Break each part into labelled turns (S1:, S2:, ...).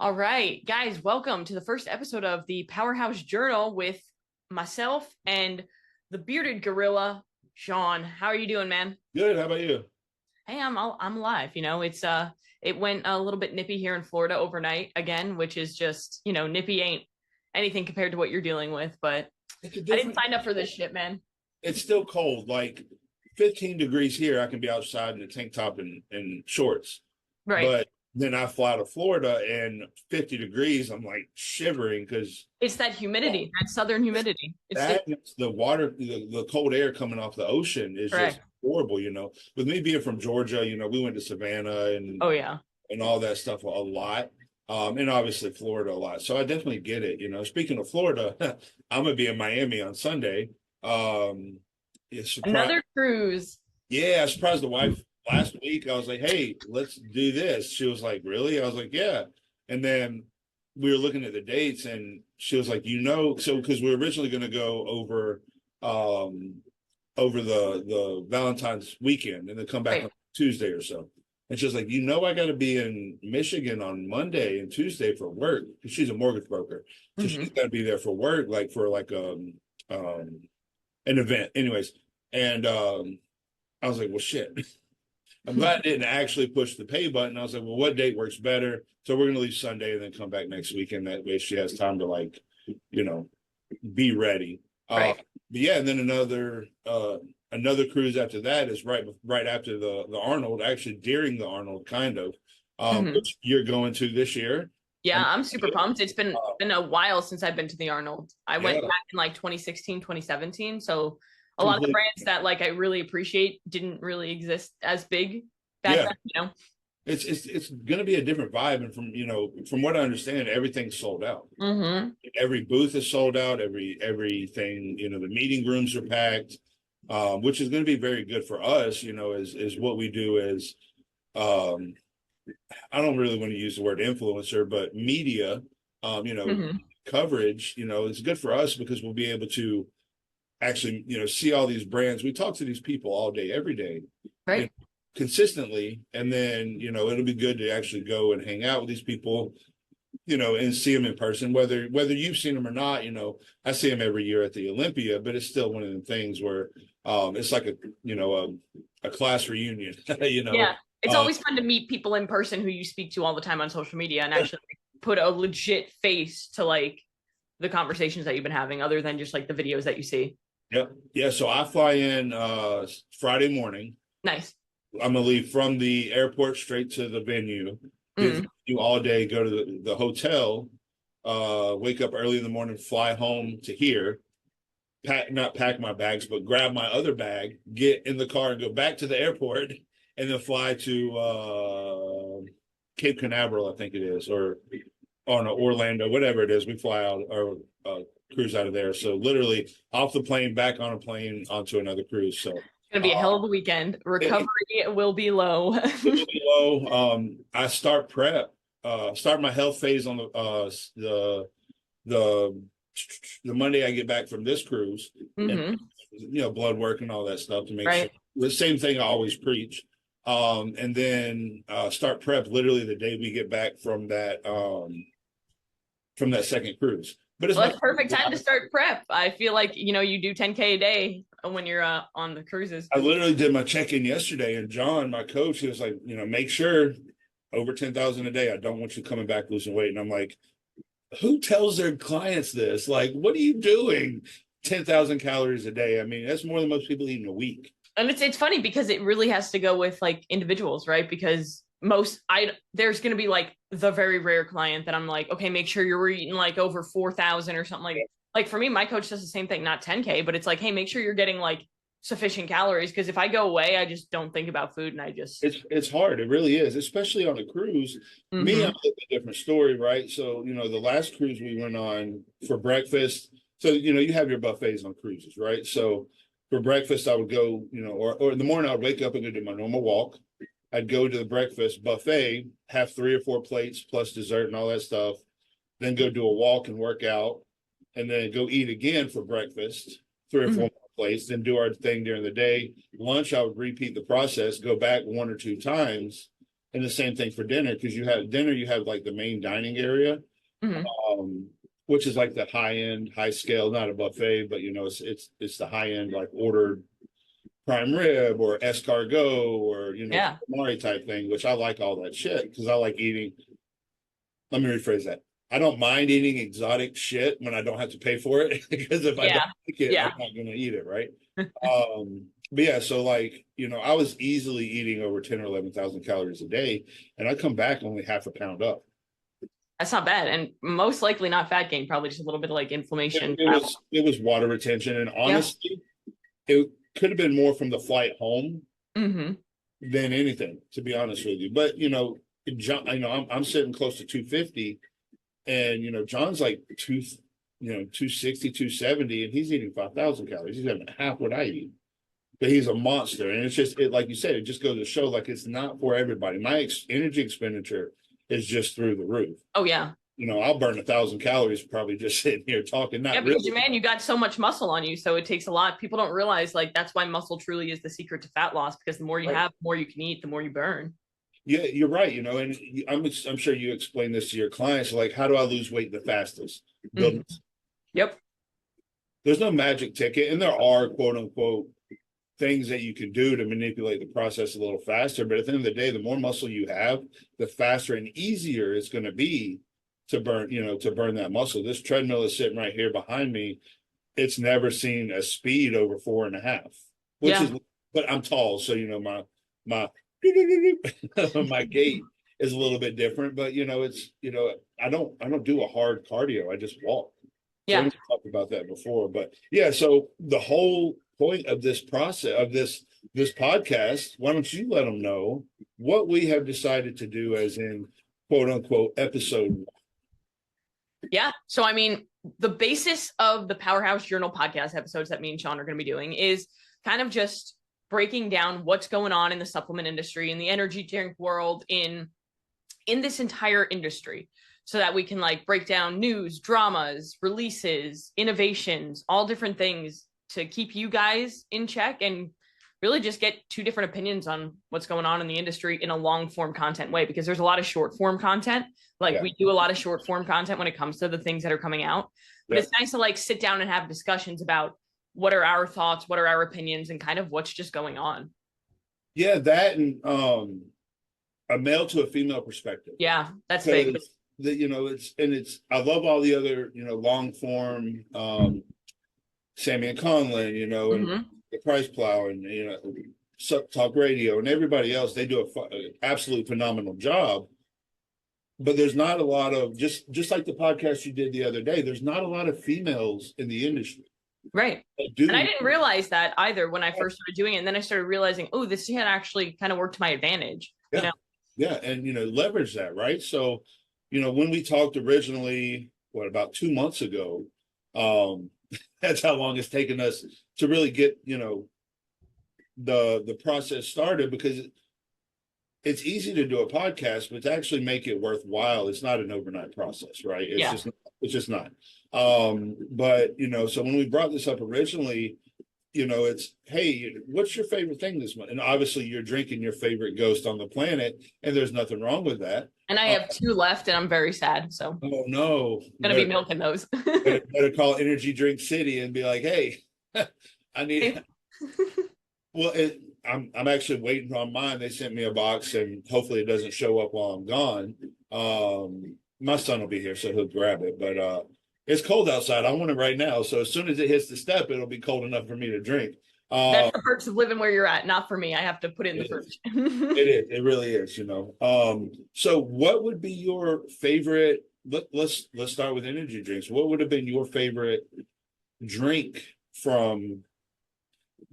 S1: All right, guys, welcome to the first episode of the Powerhouse Journal with myself and the bearded gorilla, Shaun. How are you doing, man?
S2: Good. How about you?
S1: Hey, I'm alive. It went a little bit nippy here in Florida overnight again, which is just, nippy ain't anything compared to what you're dealing with, but
S2: It's a
S1: I didn't
S2: different.
S1: sign up for this shit, man.
S2: It's still cold. Like 15 degrees here. I can be outside in a tank top and shorts.
S1: Right.
S2: But then I fly to Florida and 50 degrees. I'm like shivering because
S1: It's that humidity, that southern humidity.
S2: the water, the cold air coming off the ocean is just
S1: Correct.
S2: horrible. With me being from Georgia, we went to Savannah
S1: Oh yeah.
S2: and all that stuff a lot. And obviously Florida a lot. So I definitely get it. Speaking of Florida, I'm gonna be in Miami on Sunday. Yeah,
S1: Another cruise.
S2: yeah, I surprised the wife last week. I was like, hey, let's do this. She was like, really? I was like, yeah. And then we were looking at the dates and she was like, so because we were originally gonna go um over the Valentine's weekend and then come back
S1: Right.
S2: on Tuesday or so. And she was like, I got to be in Michigan on Monday and Tuesday for work because she's a mortgage broker. So she's
S1: Hmm.
S2: got to be there for work, like for an event. Anyways, and I was like, well, shit. I'm glad I didn't actually push the pay button. I was like, well, what date works better? So we're going to leave Sunday and then come back next weekend. That way she has time to you know, be ready.
S1: Right.
S2: But yeah, and then another cruise after that is right after the Arnold, actually during the Arnold, kind of,
S1: Hmm.
S2: which you're going to this year.
S1: Yeah,
S2: And
S1: I'm super pumped. It's been
S2: uh,
S1: been a while since I've been to the Arnold. I went
S2: yeah,
S1: back in like 2016, 2017. So a lot of the
S2: complete.
S1: brands that like I really appreciate didn't really exist as big back
S2: Yeah,
S1: then.
S2: it's going to be a different vibe, and from what I understand, everything's sold out.
S1: Hmm.
S2: Every booth is sold out. Everything, the meeting rooms are packed, which is going to be very good for us. Is what we do is. Um, I don't really want to use the word influencer, but media,
S1: Hmm.
S2: coverage, it's good for us because we'll be able to actually, see all these brands. We talk to these people all day, every day, you know,
S1: Right.
S2: consistently. And then, it'll be good to actually go and hang out with these people, and see them in person, whether you've seen them or not. I see them every year at the Olympia, but it's still one of the things where it's like a class reunion,
S1: Yeah. It's
S2: uh,
S1: always fun to meet people in person who you speak to all the time on social media and actually put a legit face to like the conversations that you've been having other than just like the videos that you see.
S2: Yep. Yeah. So I fly in Friday morning.
S1: Nice.
S2: I'm gonna leave from the airport straight to the venue. Be at the
S1: Mm.
S2: venue all day. Go to the hotel. Wake up early in the morning. Fly home to here. Not pack my bags, but grab my other bag. Get in the car and go back to the airport, and then fly to Cape Canaveral, I think it is, or on Orlando, whatever it is. We fly out or cruise out of there. So literally off the plane, back on a plane, onto another cruise. So
S1: It's gonna be a
S2: uh,
S1: hell of a weekend.
S2: it,
S1: Recovery will be low.
S2: it will be low. I start prep, start my health phase on the the Monday I get back from this cruise, and
S1: Hmm.
S2: blood work and all that stuff to make sure.
S1: Right.
S2: The same thing I always preach. And then start prep literally the day we get back from that second cruise. But as
S1: Well,
S2: much
S1: that's perfect time to start prep. I feel like, you do 10K a day when you're on the cruises.
S2: I literally did my check-in yesterday, and John, my coach, he was like, make sure over 10,000 a day. I don't want you coming back losing weight. And I'm like, who tells their clients this? Like, what are you doing? 10,000 calories a day. I mean, that's more than most people eat in a week.
S1: And it's funny because it really has to go with like individuals, right? Because there's gonna be like the very rare client that I'm like, okay, make sure you're eating like over 4,000 or something like for me, my coach does the same thing, not 10K, but it's like, hey, make sure you're getting like sufficient calories because if I go away, I just don't think about food and I just
S2: It's hard. It really is, especially on a cruise. Me, I'm
S1: hmm.
S2: a little bit different story, right? So, the last cruise we went on for breakfast. So, you have your buffets on cruises, right? So for breakfast, I would go, or in the morning, I would wake up and go do my normal walk. I'd go to the breakfast buffet, have 3 or 4 plates plus dessert and all that stuff, then go do a walk and work out, and then go eat again for breakfast, three or
S1: Hmm.
S2: four more plates, then do our thing during the day. Lunch, I would repeat the process, go back 1 or 2 times, And the same thing for dinner, because you have dinner, you have like the main dining area,
S1: Hmm.
S2: which is like the high end, high scale, not a buffet, but it's the high end, like ordered prime rib or escargot or
S1: Yeah.
S2: calamari type thing, which I like all that shit because I like eating. Let me rephrase that. I don't mind eating exotic shit when I don't have to pay for it because if I don't
S1: Yeah.
S2: like it, I'm
S1: Yeah.
S2: not going to eat it, right? But yeah, so like, I was easily eating over 10 or 11,000 calories a day, and I come back only half a pound up.
S1: That's not bad. And most likely not fat gain, probably just a little bit of like inflammation.
S2: It was water retention, and
S1: Yeah.
S2: honestly, it could have been more from the flight home
S1: Hmm.
S2: than anything, to be honest with you. But John, I'm sitting close to 250, and John's like 260, 270, and he's eating 5,000 calories. He's having half what I eat, but he's a monster. And it's just like you said, it just goes to show like it's not for everybody. My energy expenditure is just through the roof.
S1: Oh yeah.
S2: I'll burn 1,000 calories probably just sitting here talking. Not
S1: Yeah, because
S2: really.
S1: man, you got so much muscle on you, so it takes a lot. People don't realize like that's why muscle truly is the secret to fat loss, because the more you
S2: Right.
S1: have, the more you can eat, the more you burn.
S2: Yeah, you're right. And I'm sure you explain this to your clients. Like, how do I lose weight the fastest?
S1: Hmm. Yep.
S2: There's no magic ticket, and there are quote unquote things that you can do to manipulate the process a little faster. But at the end of the day, the more muscle you have, the faster and easier it's going to be to burn that muscle. This treadmill is sitting right here behind me. It's never seen a speed over 4.5, which
S1: Yeah.
S2: is, but I'm tall, so my my gait is a little bit different. But it's I don't do a hard cardio. I just walk. So
S1: Yeah.
S2: we talked about that before, but yeah. So the whole point of this process of this podcast, why don't you let them know what we have decided to do, as in quote unquote episode.
S1: Yeah. So, I mean, the basis of the Powerhouse Journal podcast episodes that me and Shaun are going to be doing is kind of just breaking down what's going on in the supplement industry, in the energy drink world, in this entire industry, so that we can like break down news, dramas, releases, innovations, all different things to keep you guys in check and really just get two different opinions on what's going on in the industry in a long form content way, because there's a lot of short form content. Like we do a lot of short form content when it comes to the things that are coming out, but it's nice to like sit down and have discussions about what are our thoughts, what are our opinions, and kind of what's just going on.
S2: Yeah, that and a male to a female perspective.
S1: Yeah, that's big.
S2: It's I love all the other long form, Sammy and Conlon, and the Price Plow, and Talk Radio, and everybody else. They do an absolute phenomenal job. But there's not a lot of just like the podcast you did the other day. There's not a lot of females in the industry.
S1: Right. And I didn't realize that either when I first started doing it. And then I started realizing, oh, this had actually kind of worked to my advantage.
S2: Yeah. Yeah. And, leverage that. Right. So, when we talked originally, about 2 months ago, that's how long it's taken us to really get, the process started, because it's easy to do a podcast, but to actually make it worthwhile, it's not an overnight process, right? It's just not. But so when we brought this up originally, it's, hey, what's your favorite thing this month? And obviously you're drinking your favorite ghost on the planet, and there's nothing wrong with that.
S1: And I have 2 left, and I'm very sad. So
S2: oh no,
S1: gonna be milking those.
S2: better call Energy Drink City and be like, hey, I need. Well, I'm actually waiting on mine. They sent me a box, and hopefully it doesn't show up while I'm gone. My son will be here, so he'll grab it. But it's cold outside. I want it right now. So as soon as it hits the step, it'll be cold enough for me to drink.
S1: That's the perks of living where you're at. Not for me. I have to put it in the fridge.
S2: It is. It really is. So what would be your favorite? Let's start with energy drinks. What would have been your favorite drink from?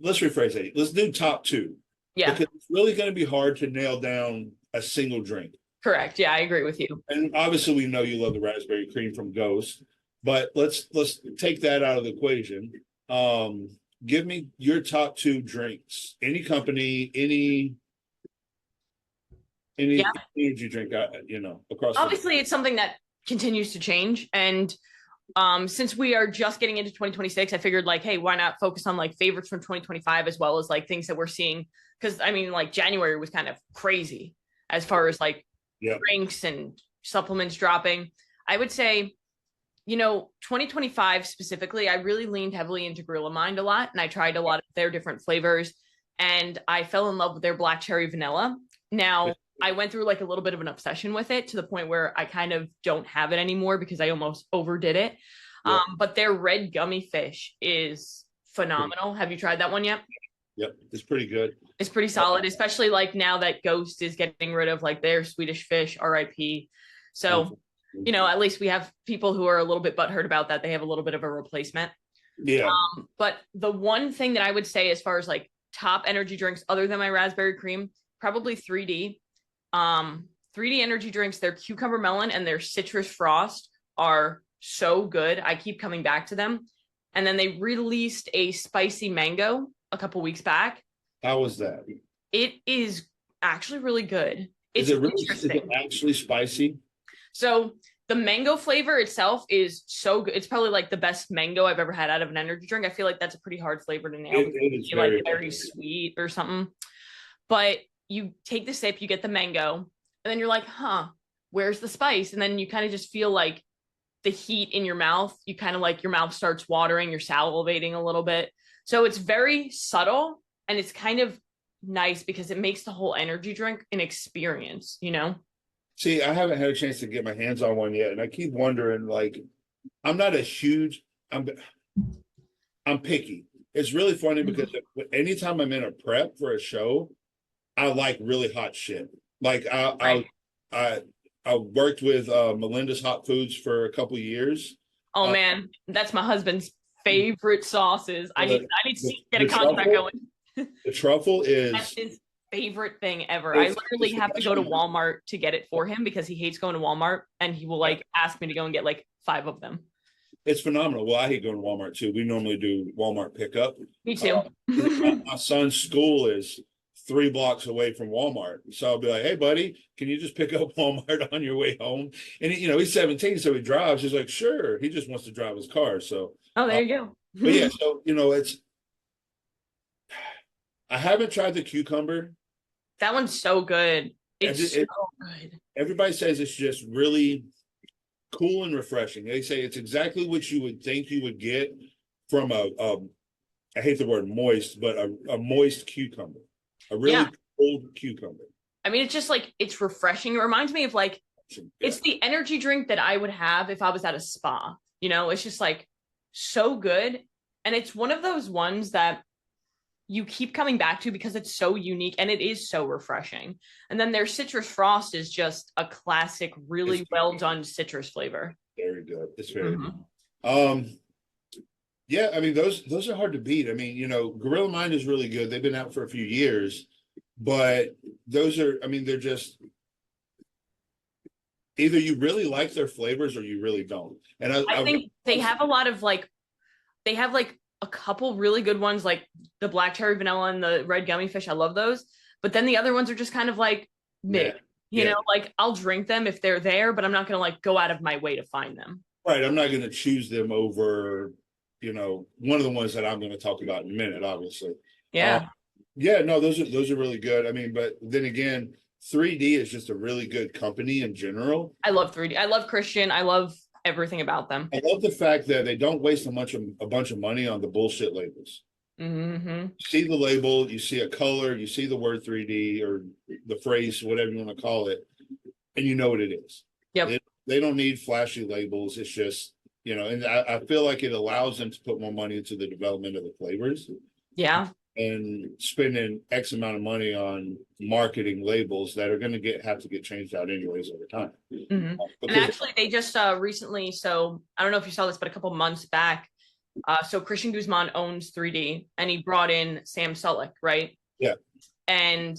S2: Let's rephrase it. Let's do top 2.
S1: Yeah.
S2: Because it's really going to be hard to nail down a single drink.
S1: Correct. Yeah, I agree with you.
S2: And obviously we know you love the raspberry cream from Ghost, but let's take that out of the equation. Give me your top 2 drinks. Any company, any energy drink, across.
S1: Obviously, it's something that continues to change. And since we are just getting into 2026, I figured like, hey, why not focus on like favorites from 2025 as well as like things that we're seeing? Because I mean, like January was kind of crazy. as far as like
S2: Yep.
S1: drinks and supplements dropping. I would say, 2025 specifically, I really leaned heavily into Gorilla Mind a lot, and I tried a lot of their different flavors, and I fell in love with their black cherry vanilla. Now, I went through like a little bit of an obsession with it to the point where I kind of don't have it anymore because I almost overdid it.
S2: Yep.
S1: But their red gummy fish is phenomenal. Have you tried that one yet?
S2: Yep. It's pretty good.
S1: It's pretty solid, especially like now that Ghost is getting rid of like their Swedish fish, RIP. So, at least we have people who are a little bit butthurt about that. They have a little bit of a replacement.
S2: Yeah.
S1: But the one thing that I would say as far as like top energy drinks other than my raspberry cream, probably 3D. 3D energy drinks, their cucumber melon and their citrus frost are so good. I keep coming back to them. And then they released a spicy mango a couple weeks back.
S2: How was that?
S1: It is actually really good. It's
S2: is it actually spicy?
S1: So the mango flavor itself is so good. It's probably like the best mango I've ever had out of an energy drink. I feel like that's a pretty hard flavor to nail.
S2: It is
S1: very sweet or something. But you take the sip, you get the mango, and then you're like, where's the spice? And then you kind of just feel like the heat in your mouth. You kind of like your mouth starts watering, you're salivating a little bit. So it's very subtle, and it's kind of nice because it makes the whole energy drink an experience,
S2: See, I haven't had a chance to get my hands on one yet, and I keep wondering, like, I'm not a huge, I'm picky. It's really funny because anytime I'm in a prep for a show, I like really hot shit. Like I worked with Melinda's Hot Foods for a couple of years.
S1: Oh man, that's my husband's favorite sauces. I need to get a contract going.
S2: The truffle is
S1: that's his favorite thing ever. I literally have to go to Walmart to get it for him because he hates going to Walmart, and he will like ask me to go and get like 5 of them.
S2: It's phenomenal. Well, I hate going to Walmart too. We normally do Walmart pickup.
S1: Me too.
S2: My son's school is 3 blocks away from Walmart. So I'll be like, hey, buddy, can you just pick up Walmart on your way home? And, he's 17, so he drives. He's like, sure. He just wants to drive his car. So,
S1: there you go.
S2: But yeah, so, I haven't tried the cucumber.
S1: That one's so good. It's so good.
S2: Everybody says it's just really cool and refreshing. They say it's exactly what you would think you would get from I hate the word moist, but a moist cucumber. A really cold cucumber.
S1: I mean, it's just like, it's refreshing. It reminds me of like, it's the energy drink that I would have if I was at a spa. It's just like so good. And it's one of those ones that you keep coming back to because it's so unique and it is so refreshing. And then their citrus frost is just a classic, really well done citrus flavor.
S2: Very good. It's very good. Yeah, I mean, those are hard to beat. I mean, Gorilla Mind is really good. They've been out for a few years, but those are, I mean, they're just either you really like their flavors or you really don't. And I
S1: think they have a lot of like, they have like a couple really good ones, like the black cherry vanilla and the red gummy fish. I love those. But then the other ones are just kind of like mid, like I'll drink them if they're there, but I'm not going to like go out of my way to find them.
S2: Right. I'm not going to choose them over, one of the ones that I'm going to talk about in a minute, obviously.
S1: Yeah.
S2: No, those are really good. I mean, but then again, 3D is just a really good company in general.
S1: I love 3D. I love Christian. I love everything about them.
S2: I love the fact that they don't waste a bunch of money on the bullshit labels.
S1: Mm-hmm.
S2: You see the label, you see a color, you see the word 3D or the phrase, whatever you want to call it, and you know what it is.
S1: Yep.
S2: They don't need flashy labels. It's just, and I feel like it allows them to put more money into the development of the flavors.
S1: Yeah.
S2: And spending X amount of money on marketing labels that are going to have to get changed out anyways over time.
S1: Mm-hmm. And actually, they just recently, so I don't know if you saw this, but a couple months back, so Christian Guzman owns 3D, and he brought in Sam Sulek, right?
S2: Yeah.
S1: And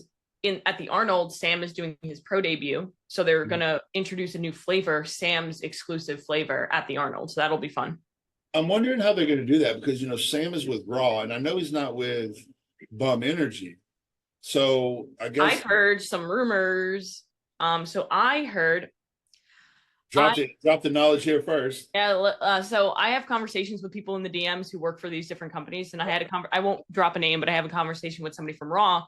S1: at the Arnold, Sam is doing his pro debut, so they're going to introduce a new flavor, Sam's exclusive flavor at the Arnold. So that'll be fun.
S2: I'm wondering how they're going to do that because, Sam is with Raw, and I know he's not with Bum Energy. So I guess
S1: I've heard some rumors. So I heard.
S2: Drop the knowledge here first.
S1: Yeah. So I have conversations with people in the DMs who work for these different companies, and I won't drop a name, but I have a conversation with somebody from Raw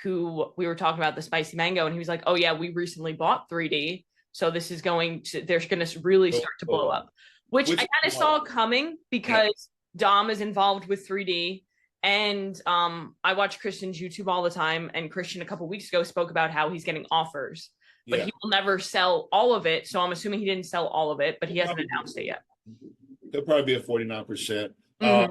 S1: who we were talking about the spicy mango, and he was like, "Oh yeah, we recently bought 3D, so this is they're going to really start to blow up," which I kind of saw coming because Dom is involved with 3D. And I watch Christian's YouTube all the time, and Christian a couple weeks ago spoke about how he's getting offers, but he will never sell all of it. So I'm assuming he didn't sell all of it, but he hasn't announced it yet.
S2: He'll probably be at 49%. I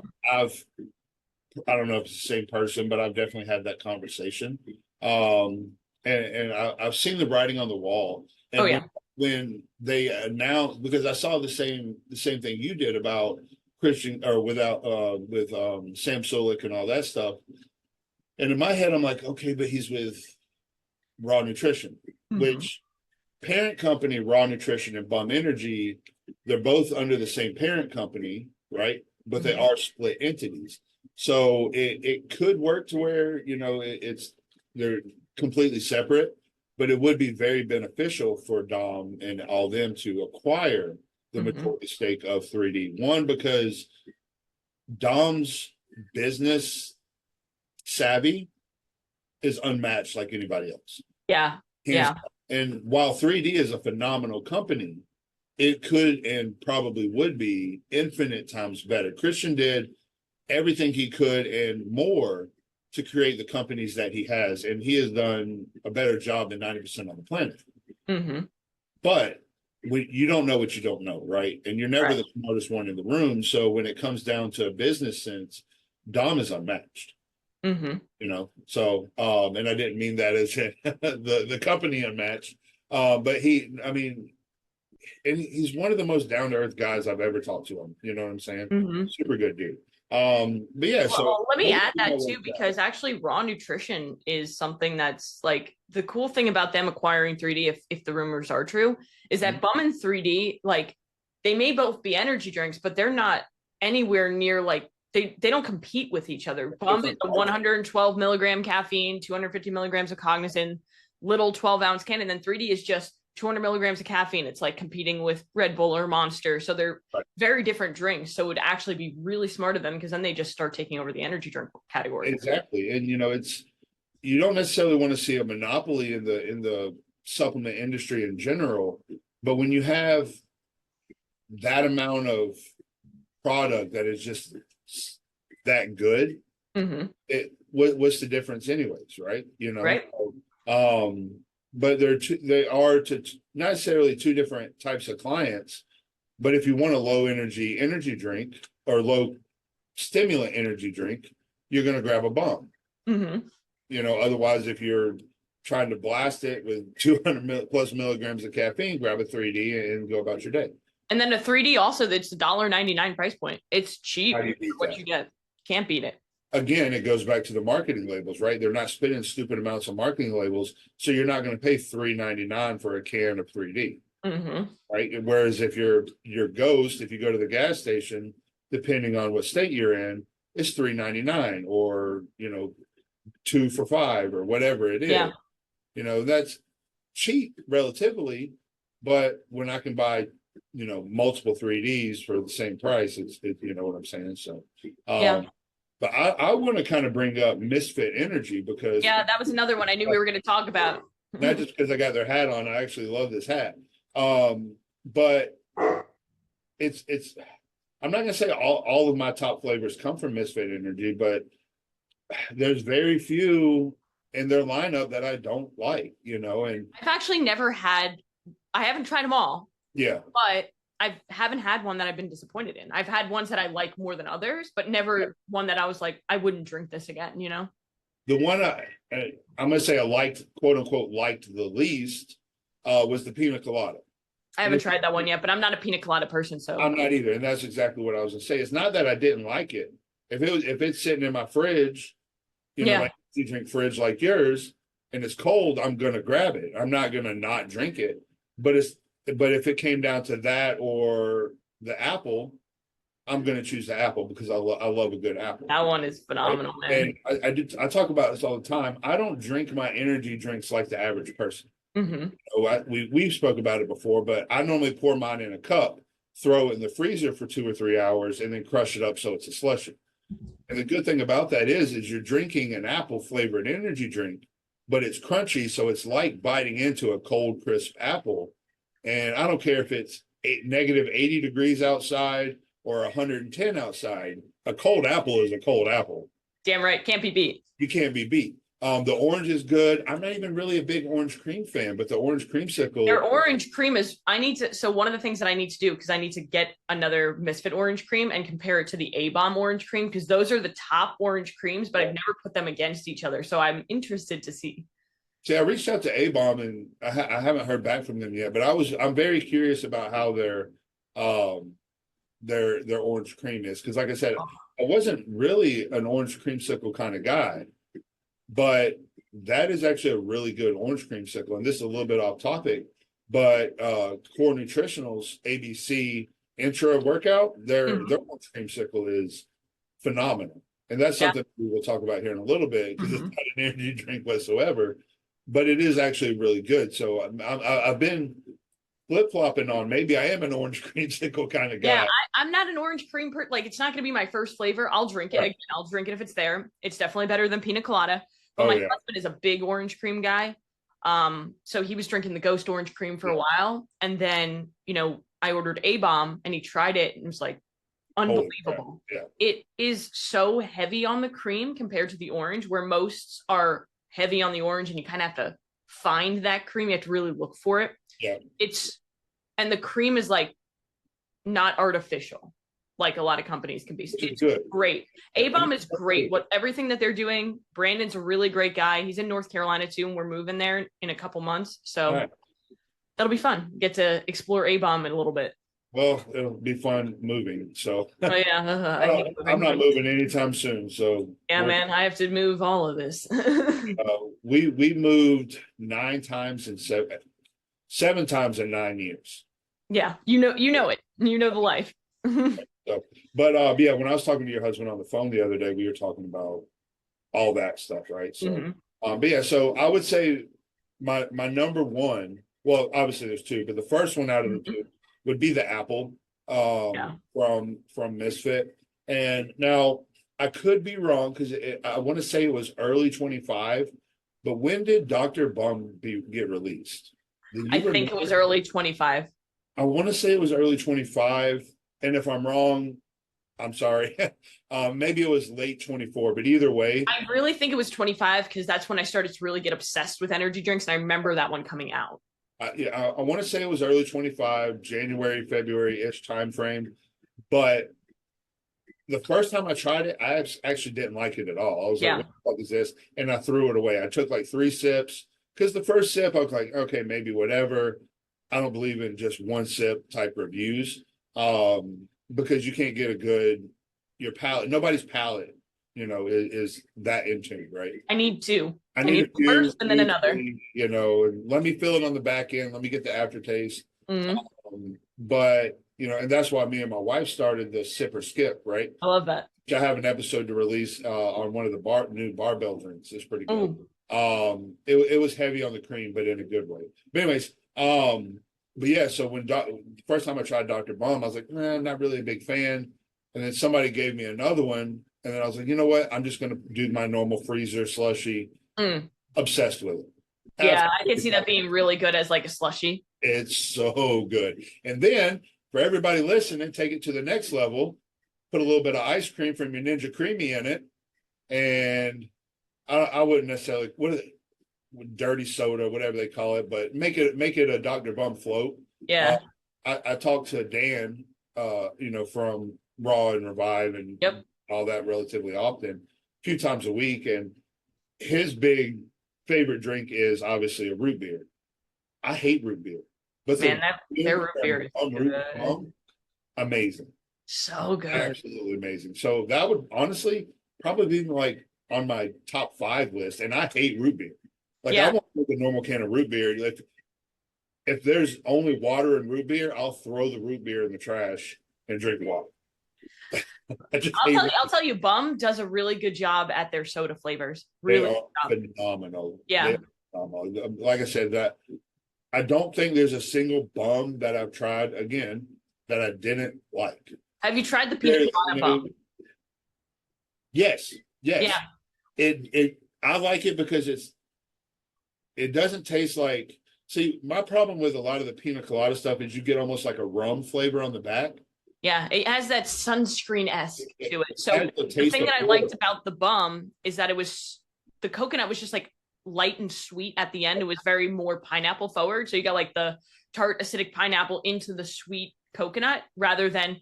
S2: don't know if it's the same person, but I've definitely had that conversation. And I've seen the writing on the wall. And when they announced, because I saw the same thing you did about Christian, or with Sam Solik and all that stuff. And in my head, I'm like, okay, but he's with Raw Nutrition, which parent company, Raw Nutrition and Bum Energy, they're both under the same parent company, right? But they are split entities. So it could work to where, they're completely separate, but it would be very beneficial for Dom and all them to acquire the majority stake of 3D. One, because Dom's business savvy is unmatched like anybody else.
S1: Yeah.
S2: And while 3D is a phenomenal company, it could and probably would be infinite times better. Christian did everything he could and more to create the companies that he has, and he has done a better job than 90% on the planet. But you don't know what you don't know, right? And you're never the smartest one in the room. So when it comes down to a business sense, Dom is unmatched. So and I didn't mean that as the company unmatched, but he's one of the most down-to-earth guys I've ever talked to him. You know what I'm saying? Super good dude. But yeah, so
S1: let me add that too, because actually Raw Nutrition is something that's like the cool thing about them acquiring 3D, if the rumors are true, is that Bum and 3D, like, they may both be energy drinks, but they're not anywhere near, like, they don't compete with each other. Bum is a 112 milligram caffeine, 250 milligrams of cognizin, little 12-ounce can, and then 3D is just 200 milligrams of caffeine. It's like competing with Red Bull or Monster. So they're very different drinks. So it would actually be really smart of them, because then they just start taking over the energy drink category.
S2: Exactly. And you don't necessarily want to see a monopoly in the supplement industry in general, but when you have that amount of product that is just that good, what's the difference anyways, right? But they are not necessarily two different types of clients. But if you want a low energy drink or low stimulant energy drink, you're going to grab a Bum. Otherwise, if you're trying to blast it with 200 plus milligrams of caffeine, grab a 3D and go about your day.
S1: And then a 3D also, that's $1.99 price point. It's cheap. What you get, can't beat it.
S2: Again, it goes back to the marketing labels, right? They're not spending stupid amounts of marketing labels, so you're not going to pay $3.99 for a can of 3D, right? Whereas if your Ghost, if you go to the gas station, depending on what state you're in, it's $3.99 or 2 for $5 or whatever it is. That's cheap relatively, but when I can buy multiple 3Ds for the same price, it's you know what I'm saying. So but I want to kind of bring up Misfit Energy, because
S1: that was another one I knew we were going to talk about.
S2: Not just because I got their hat on, I actually love this hat. But it's I'm not going to say all of my top flavors come from Misfit Energy, but there's very few in their lineup that I don't like, and
S1: I've actually I haven't tried them all.
S2: Yeah.
S1: But I haven't had one that I've been disappointed in. I've had ones that I like more than others, but never one that I was like, I wouldn't drink this again,
S2: The one I'm going to say I liked, quote unquote, liked the least was the pina colada.
S1: I haven't tried that one yet, but I'm not a pina colada person, so
S2: I'm not either. And that's exactly what I was going to say. It's not that I didn't like it. If it's sitting in my fridge, my drink fridge like yours, and it's cold, I'm going to grab it. I'm not going to not drink it. But if it came down to that or the apple, I'm going to choose the apple, because I love a good apple.
S1: That one is phenomenal, man.
S2: And I talk about this all the time. I don't drink my energy drinks like the average person. We spoke about it before, but I normally pour mine in a cup, throw it in the freezer for 2 or 3 hours, and then crush it up so it's a slushy. And the good thing about that is you're drinking an apple flavored energy drink, but it's crunchy, so it's like biting into a cold, crisp apple. And I don't care if it's negative 80 degrees outside or 110 outside. A cold apple is a cold apple.
S1: Damn right, can't be beat.
S2: You can't be beat. The orange is good. I'm not even really a big orange cream fan, but the orange creamsicle.
S1: Their orange cream is, so one of the things that I need to do, because I need to get another Misfit orange cream and compare it to the A-Bomb orange cream, because those are the top orange creams, but I've never put them against each other. So I'm interested to see.
S2: See, I reached out to A-Bomb and I haven't heard back from them yet, but I'm very curious about how their orange cream is. Because like I said, I wasn't really an orange creamsicle kind of guy, but that is actually a really good orange creamsicle. And this is a little bit off topic, but Core Nutritionals ABC intra workout, their orange creamsicle is phenomenal. And that's something we will talk about here in a little bit, because it's not an energy drink whatsoever, but it is actually really good. So I've been flip-flopping on, maybe I am an orange creamsicle kind of guy.
S1: Yeah, I'm not an orange cream like, it's not going to be my first flavor. I'll drink it. Again, I'll drink it if it's there. It's definitely better than pina colada. But my husband is a big orange cream guy. So he was drinking the Ghost orange cream for a while. And then, I ordered A-Bomb and he tried it and was like, unbelievable. It is so heavy on the cream compared to the orange, where most are heavy on the orange and you kind of have to find that cream. You have to really look for it. And the cream is like not artificial, like a lot of companies can be. It's good. Great. A-Bomb is great. Everything that they're doing. Brandon's a really great guy. He's in North Carolina too, and we're moving there in a couple months. So that'll be fun. Get to explore A-Bomb in a little bit.
S2: Well, it'll be fun moving. So
S1: I'm
S2: not moving anytime soon. So
S1: man, I have to move all of this.
S2: We moved 9 times in 7 times in 9 years.
S1: Yeah, you know it. You know the life.
S2: So, but when I was talking to your husband on the phone the other day, we were talking about all that stuff, right? So, so I would say my number one. Well, obviously there's 2, but the first one out of the 2 would be the apple from Misfit. And now I could be wrong, because I want to say it was early 25, but when did Dr. Bum get released?
S1: I think it was early 25.
S2: I want to say it was early 25. And if I'm wrong, I'm sorry. Maybe it was late 24, but either way.
S1: I really think it was 25, because that's when I started to really get obsessed with energy drinks. And I remember that one coming out.
S2: I want to say it was early 25, January, February-ish time frame. But the first time I tried it, I actually didn't like it at all. I was like, what the fuck is this? And I threw it away. I took like 3 sips, because the first sip, I was like, okay, maybe whatever. I don't believe in just one sip type reviews, because you can't get your palate, nobody's palate, is that in tune, right?
S1: I need 2. I need first and then another.
S2: And let me feel it on the back end. Let me get the aftertaste. But, and that's why me and my wife started the sip or skip, right?
S1: I love that.
S2: I have an episode to release on one of the new barbell drinks. It's pretty good. It was heavy on the cream, but in a good way. But anyways, so when first time I tried Dr. Bum, I was like, I'm not really a big fan. And then somebody gave me another one, and then I was like, you know what? I'm just going to do my normal freezer slushy. Obsessed with it.
S1: Yeah, I can see that being really good as like a slushy.
S2: It's so good. And then for everybody listening, take it to the next level. Put a little bit of ice cream from your Ninja Creamy in it, and I wouldn't necessarily dirty soda, whatever they call it, but make it a Dr. Bum float.
S1: Yeah.
S2: I talked to Dan, from Raw and Revive and all that relatively often, a few times a week, and his big favorite drink is obviously a root beer. I hate root beer, but
S1: their root beer is
S2: amazing.
S1: So good.
S2: Absolutely amazing. So that would honestly probably be like on my top 5 list. And I hate root beer. Like I won't drink a normal can of root beer. If there's only water and root beer, I'll throw the root beer in the trash and drink water.
S1: I'll tell you, Bum does a really good job at their soda flavors. Really
S2: phenomenal.
S1: Yeah.
S2: Phenomenal. Like I said, that I don't think there's a single Bum that I've tried again that I didn't like.
S1: Have you tried the peanut colada Bum?
S2: Yes.
S1: Yeah.
S2: I like it because it doesn't taste like. See, my problem with a lot of the pina colada stuff is you get almost like a rum flavor on the back.
S1: Yeah, it has that sunscreen-esque to it. So
S2: Has
S1: the thing that I liked
S2: oil.
S1: about the bum is that it was the coconut was just like light and sweet at the end. It was very more pineapple forward. So you got like the tart acidic pineapple into the sweet coconut rather than,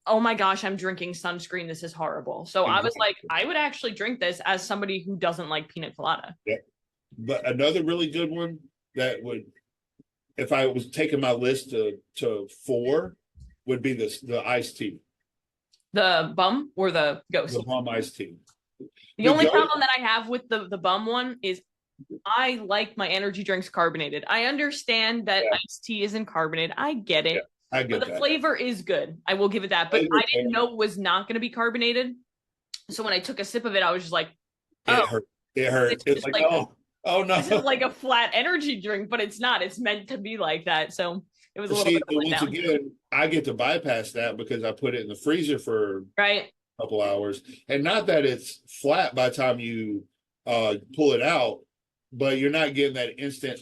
S1: oh my gosh, I'm drinking sunscreen. This is horrible. So I was like, I would actually drink this as somebody who doesn't like pina colada.
S2: Yeah. But another really good one that would, if I was taking my list to four, would be the iced tea.
S1: The bum or the ghost?
S2: The bum iced tea.
S1: The only problem that I have with the bum one is I like my energy drinks carbonated. I understand that iced tea isn't carbonated. I get it.
S2: I get
S1: but the flavor is good. I will give it that. But I didn't know it was not going to be carbonated. So when I took a sip of it, I was just like, oh.
S2: It hurt. It's like, oh no.
S1: This is like a flat energy drink, but it's not. It's meant to be like that. So it was a little bit
S2: once again, I get to bypass that because I put it in the freezer for a couple hours. And not that it's flat by the time you pull it out, but you're not getting that instant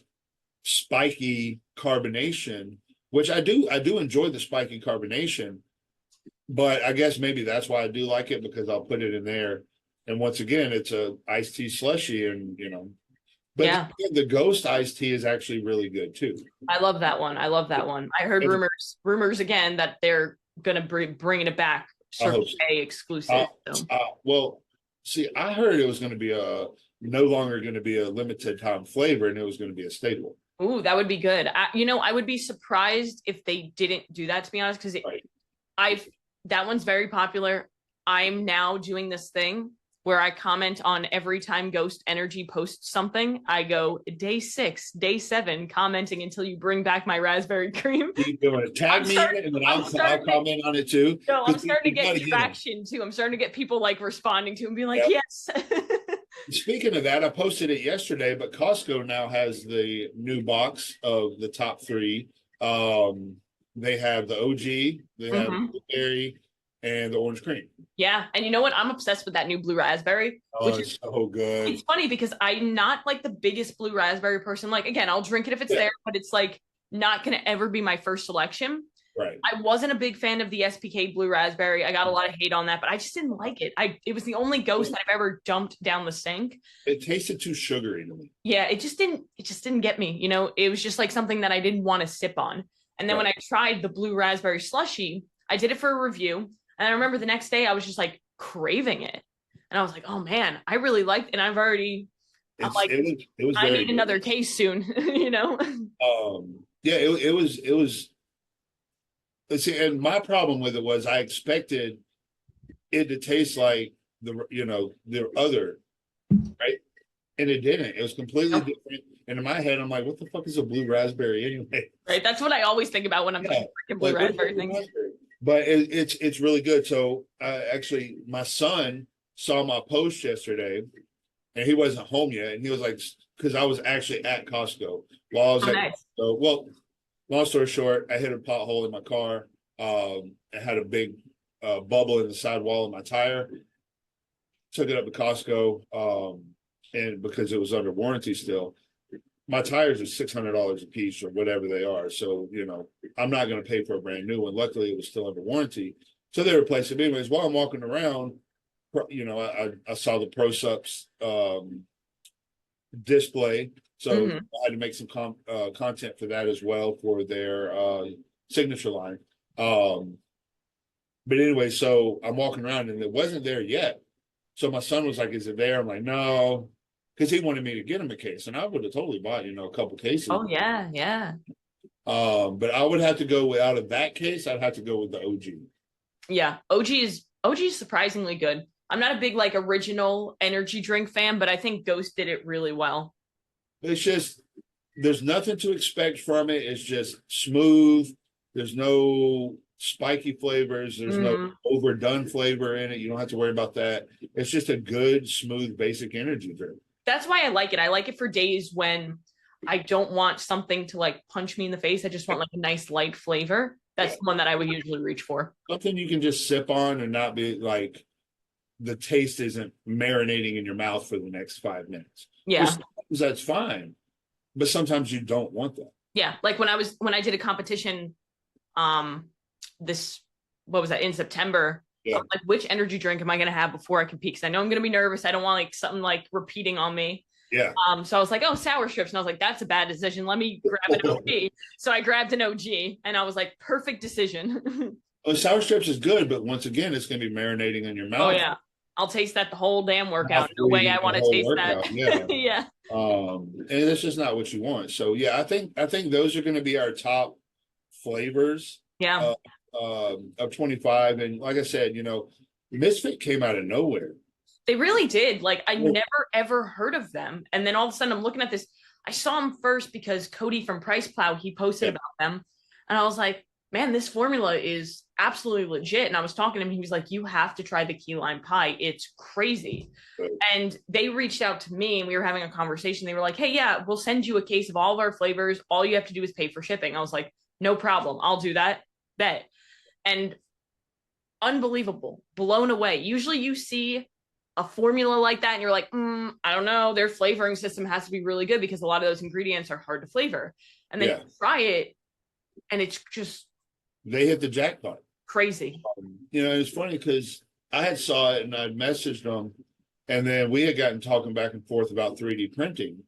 S2: spiky carbonation, which I do enjoy the spiky carbonation, but I guess maybe that's why I do like it, because I'll put it in there. And once again, it's a iced tea slushy, and but the ghost iced tea is actually really good too.
S1: I love that one. I heard rumors again that they're going to bring it back, Circle K exclusive.
S2: Well, see, I heard it was going to be no longer going to be a limited time flavor, and it was going to be a staple.
S1: Ooh, that would be good. I would be surprised if they didn't do that, to be honest, because that one's very popular. I'm now doing this thing where I comment on every time Ghost Energy posts something. I go day 6, day 7, commenting until you bring back my raspberry cream.
S2: Keep doing it. Tag me in it, and then I'll comment on it too.
S1: No, I'm starting to get traction too. I'm starting to get people like responding to and being like, yes.
S2: Speaking of that, I posted it yesterday, but Costco now has the new box of the top 3. They have the OG, they have the berry, and the orange cream.
S1: Yeah, and you know what? I'm obsessed with that new blue raspberry.
S2: Which is so good.
S1: It's funny because I'm not like the biggest blue raspberry person. Like, again, I'll drink it if it's there, but it's like not going to ever be my first selection.
S2: Right.
S1: I wasn't a big fan of the SPK blue raspberry. I got a lot of hate on that, but I just didn't like it. It was the only Ghost that I've ever dumped down the sink.
S2: It tasted too sugary to me.
S1: Yeah, it just didn't get me. It was just like something that I didn't want to sip on. And then when I tried the blue raspberry slushy, I did it for a review. And I remember the next day I was just like craving it. And I was like, oh man, I really liked it. And I've already, I'm like, I need another case soon,
S2: Yeah, it was. Let's see, and my problem with it was I expected it to taste like the other, right? And it didn't. It was completely different. And in my head, I'm like, what the fuck is a blue raspberry anyway?
S1: Right. That's what I always think about when I'm thinking blue raspberry things.
S2: But it's really good. So actually, my son saw my post yesterday, and he wasn't home yet, and he was like, because I was actually at Costco while I was at Costco. Well, long story short, I hit a pothole in my car. I had a big bubble in the sidewall of my tire. Took it up to Costco, and because it was under warranty still. My tires are $600 a piece or whatever they are. So, I'm not going to pay for a brand new one. Luckily, it was still under warranty. So they replaced it. Anyways, while I'm walking around, I saw the ProSups display. So I had to make some content for that as well for their signature line. But anyway, so I'm walking around and it wasn't there yet. So my son was like, is it there? I'm like, no. Because he wanted me to get him a case, and I would have totally bought, a couple cases.
S1: Oh yeah, yeah.
S2: But I would have to go out of that case. I'd have to go with the OG.
S1: Yeah, OG is surprisingly good. I'm not a big like original energy drink fan, but I think Ghost did it really well.
S2: It's just there's nothing to expect from it. It's just smooth. There's no spiky flavors. There's no overdone flavor in it. You don't have to worry about that. It's just a good, smooth, basic energy drink.
S1: That's why I like it. I like it for days when I don't want something to like punch me in the face. I just want like a nice light flavor. That's the one that I would usually reach for.
S2: Something you can just sip on and not be like the taste isn't marinating in your mouth for the next 5 minutes.
S1: Yeah.
S2: That's fine. but sometimes you don't want that.
S1: Yeah, like when I did a competition, this what was that in September? I
S2: Yeah.
S1: was like, which energy drink am I going to have before I compete? Because I know I'm going to be nervous. I don't want like something like repeating on me.
S2: Yeah.
S1: So I was like, oh, sour strips, and I was like, that's a bad decision. Let me grab an OG. So I grabbed an OG, and I was like, perfect decision.
S2: Well, sour strips is good, but once again, it's going to be marinating in your
S1: Oh
S2: mouth.
S1: yeah, I'll taste that the whole damn workout.
S2: Mouth
S1: No way I
S2: bleeding the
S1: want to
S2: whole
S1: taste that.
S2: workout. Yeah.
S1: Yeah.
S2: And that's just not what you want. So yeah, I think those are going to be our top flavors
S1: Yeah.
S2: of 25. And like I said, Misfit came out of nowhere.
S1: They really did. Like I
S2: Well,
S1: never ever heard of them. And then all of a sudden I'm looking at this. I saw them first because Cody from Price Plow, he posted
S2: yeah,
S1: about them. And I was like, man, this formula is absolutely legit. And I was talking to him. He was like, you have to try the key lime pie. It's crazy.
S2: but
S1: And they reached out to me and we were having a conversation. They were like, hey, yeah, we'll send you a case of all of our flavors. All you have to do is pay for shipping. I was like, no problem. I'll do that. Bet. And unbelievable, blown away. Usually you see a formula like that and you're like, I don't know, their flavoring system has to be really good because a lot of those ingredients are hard to flavor. And then
S2: yeah,
S1: you try it and it's just
S2: they hit the jackpot.
S1: crazy.
S2: It's funny because I had saw it and I'd messaged them, and then we had gotten talking back and forth about 3D printing.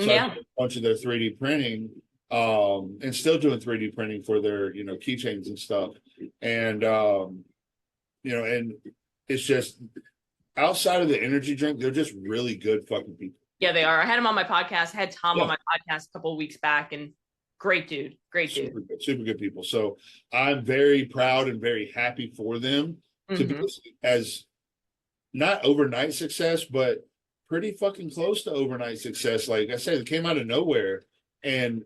S2: So I
S1: Yeah.
S2: did a bunch of their 3D printing, and still doing 3D printing for their, keychains and stuff. And and it's just outside of the energy drink, they're just really good fucking people.
S1: Yeah, they are. I had him on my podcast. I had Tom on
S2: Yeah.
S1: my podcast a couple of weeks back, and great dude. Great dude.
S2: Super good people. So I'm very proud and very happy for them to be as not overnight success, but pretty fucking close to overnight success. Like I said, it came out of nowhere, and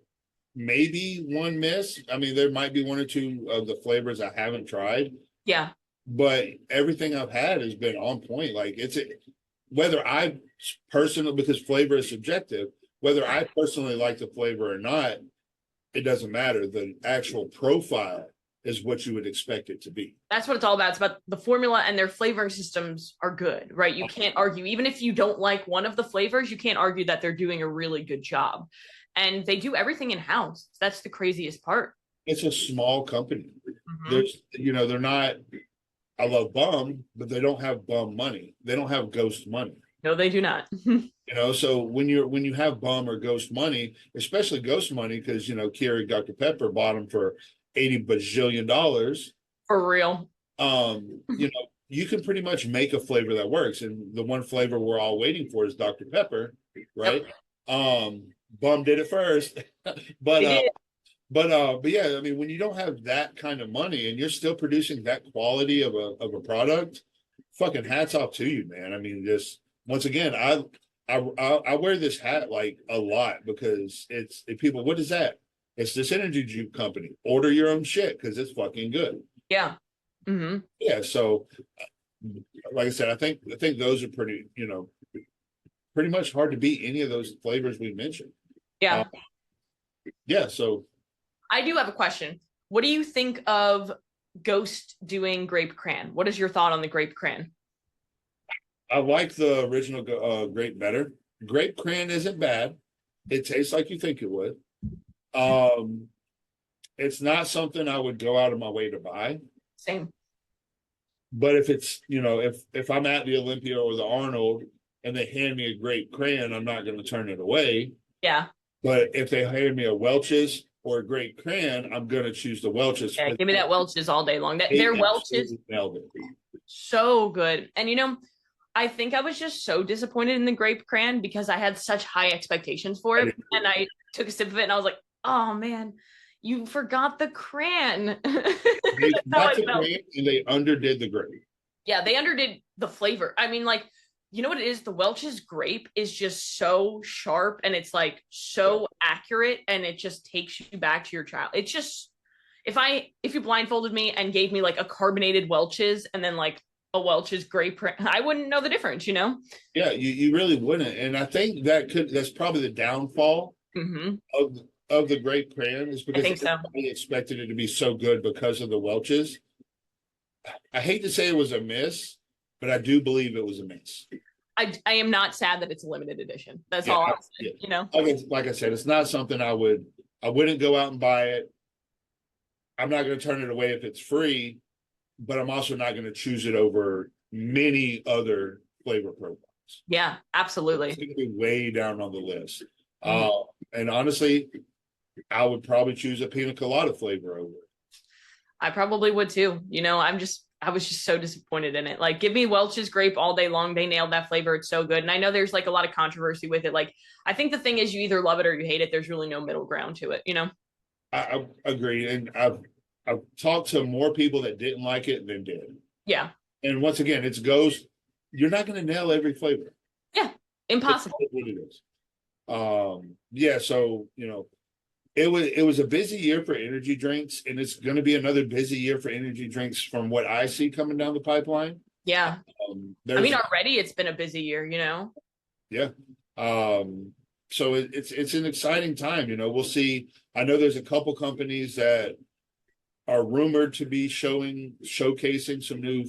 S2: maybe one miss. I mean, there might be one or two of the flavors I haven't tried,
S1: Yeah.
S2: but everything I've had has been on point. Like whether I personally, because flavor is subjective, whether I personally like the flavor or not, it doesn't matter. The actual profile is what you would expect it to be.
S1: That's what it's all about. It's about the formula, and their flavoring systems are good, right? You can't argue. Even if you don't like one of the flavors, you can't argue that they're doing a really good job. And they do everything in house. That's the craziest part.
S2: It's a small company. They're not, I love bum, but they don't have bum money. They don't have ghost money.
S1: No, they do not.
S2: So when you have bum or ghost money, especially ghost money, because Keurig Dr. Pepper bought them for $80 bajillion.
S1: For real.
S2: You can pretty much make a flavor that works. And the one flavor we're all waiting for is Dr. Pepper, right? Yep. Bum did it first. but yeah, I mean, when you don't have that kind of money and you're still producing that quality of a product, fucking hats off to you, man. I mean, just once again, I wear this hat like a lot because people, what is that? It's this energy drink company. Order your own shit because it's fucking good.
S1: Yeah.
S2: Yeah. So, like I said, I think those are pretty much hard to beat any of those flavors we mentioned.
S1: Yeah.
S2: Yeah. So,
S1: I do have a question. What do you think of Ghost doing grape cran? What is your thought on the grape cran?
S2: I like the original grape better. Grape cran isn't bad. It tastes like you think it would. It's not something I would go out of my way to buy.
S1: Same.
S2: But if it's, if I'm at the Olympia or the Arnold and they hand me a grape cran, I'm not going to turn it away.
S1: Yeah.
S2: But if they hand me a Welch's or a grape cran, I'm going to choose the Welch's.
S1: Yeah, give me that Welch's all day long. Their Welch's, so good. And I think I was just so disappointed in the grape cran because I had such high expectations for it. And I took a sip of it and I was like, oh man, you forgot the cran.
S2: They got the cran and they underdid the grape.
S1: Yeah, they underdid the flavor. I mean, like, you know what it is? The Welch's grape is just so sharp and it's like so accurate and it just takes you back to your child. It's just, if you blindfolded me and gave me like a carbonated Welch's and then like a Welch's grape, I wouldn't know the difference,
S2: Yeah, you really wouldn't. And I think that's probably the downfall of the grape cran is because everybody expected it to be so good because of the Welch's. I hate to say it was a miss, but I do believe it was a miss.
S1: I am not sad that it's a limited edition. That's
S2: Yeah,
S1: all I'll
S2: yeah.
S1: say, you know?
S2: Like I said, it's not something I wouldn't go out and buy it. I'm not going to turn it away if it's free, but I'm also not going to choose it over many other flavor profiles.
S1: Yeah, absolutely.
S2: It's going to be way down on the list.
S1: Mhm.
S2: And honestly, I would probably choose a pina colada flavor over it.
S1: I probably would too. You know, I was just so disappointed in it. Like, give me Welch's grape all day long. They nailed that flavor. It's so good. And I know there's like a lot of controversy with it. Like, I think the thing is, you either love it or you hate it. There's really no middle ground to it, you know?
S2: I agree, and I've talked to more people that didn't like it than did.
S1: Yeah.
S2: And once again, it goes. You're not going to nail every flavor.
S1: Yeah. Impossible.
S2: It's what it is. Yeah. So it was a busy year for energy drinks, and it's going to be another busy year for energy drinks from what I see coming down the pipeline.
S1: Yeah. I mean, already it's been a busy year, you know?
S2: Yeah. So it's an exciting time. We'll see. I know there's a couple companies that are rumored to be showcasing some new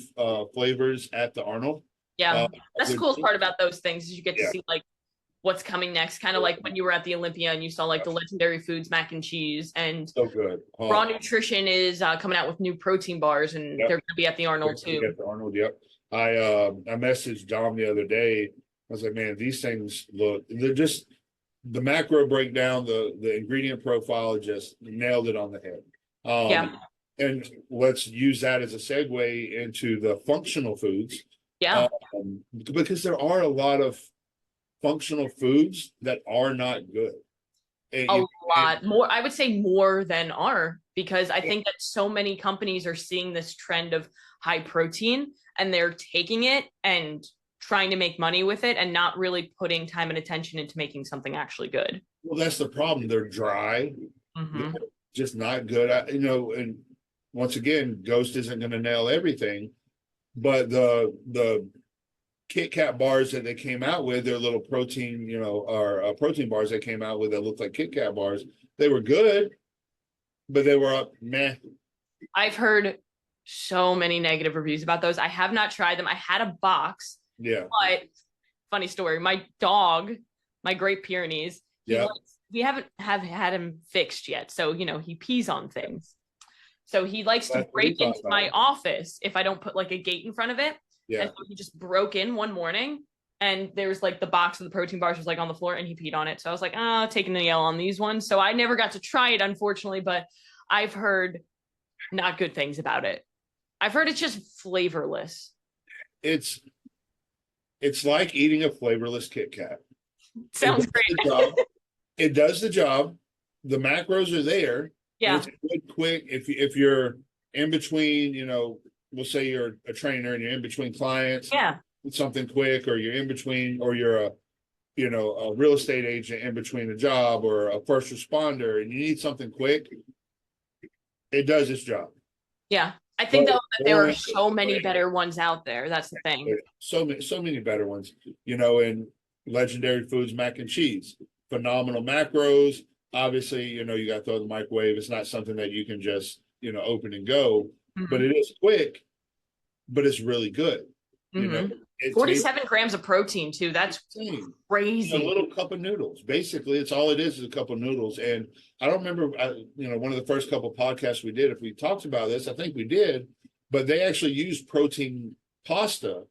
S2: flavors at the Arnold.
S1: Yeah. That's the coolest part about those things is you get to see like what's coming next. Kind of like when you were at the Olympia and you saw like the Legendary Foods mac and cheese, and
S2: so good.
S1: Raw Nutrition is coming out with new protein bars, and they're going to be at the Arnold too.
S2: At the Arnold, yep. I messaged Dom the other day. I was like, man, these things they're just the macro breakdown, the ingredient profile just nailed it on the head.
S1: Yeah.
S2: And let's use that as a segue into the functional foods.
S1: Yeah.
S2: Because there are a lot of functional foods that are not good.
S1: A lot more. I would say more than are, because I think that so many companies are seeing this trend of high protein and they're taking it and trying to make money with it and not really putting time and attention into making something actually good.
S2: Well, that's the problem. They're dry, they're just not good. And once again, Ghost isn't going to nail everything, but the Kit Kat bars that they came out with, their little protein, or protein bars they came out with that looked like Kit Kat bars, they were good, but they were meh.
S1: I've heard so many negative reviews about those. I have not tried them. I had a box.
S2: Yeah.
S1: But funny story, my dog, my Great Pyrenees, we haven't had him fixed yet. So, he pees on things. So he likes to break into my office if I don't put like a gate in front of it.
S2: Yeah.
S1: And so he just broke in one morning and there's like the box of the protein bars was like on the floor and he peed on it. So I was like, taking the L on these ones. So I never got to try it, unfortunately, but I've heard not good things about it. I've heard it's just flavorless.
S2: It's like eating a flavorless Kit Kat.
S1: Sounds great.
S2: It does the job. The macros are there.
S1: Yeah.
S2: It's good, quick. If you're in between, we'll say you're a trainer and you're in between clients.
S1: Yeah.
S2: It's something quick, or you're in between, or you're a real estate agent in between a job, or a first responder, and you need something quick. It does its job.
S1: Yeah. I think though that there are so many better ones out there. That's the thing.
S2: So many better ones, and Legendary Foods mac and cheese, phenomenal macros. Obviously, you got to throw the microwave. It's not something that you can just, open and go, but it is quick, but it's really good.
S1: 47 grams of protein too. That's crazy.
S2: A little cup of noodles. Basically, it's all it is a cup of noodles. And I don't remember, one of the first couple of podcasts we did, if we talked about this, I think we did, but they actually used protein pasta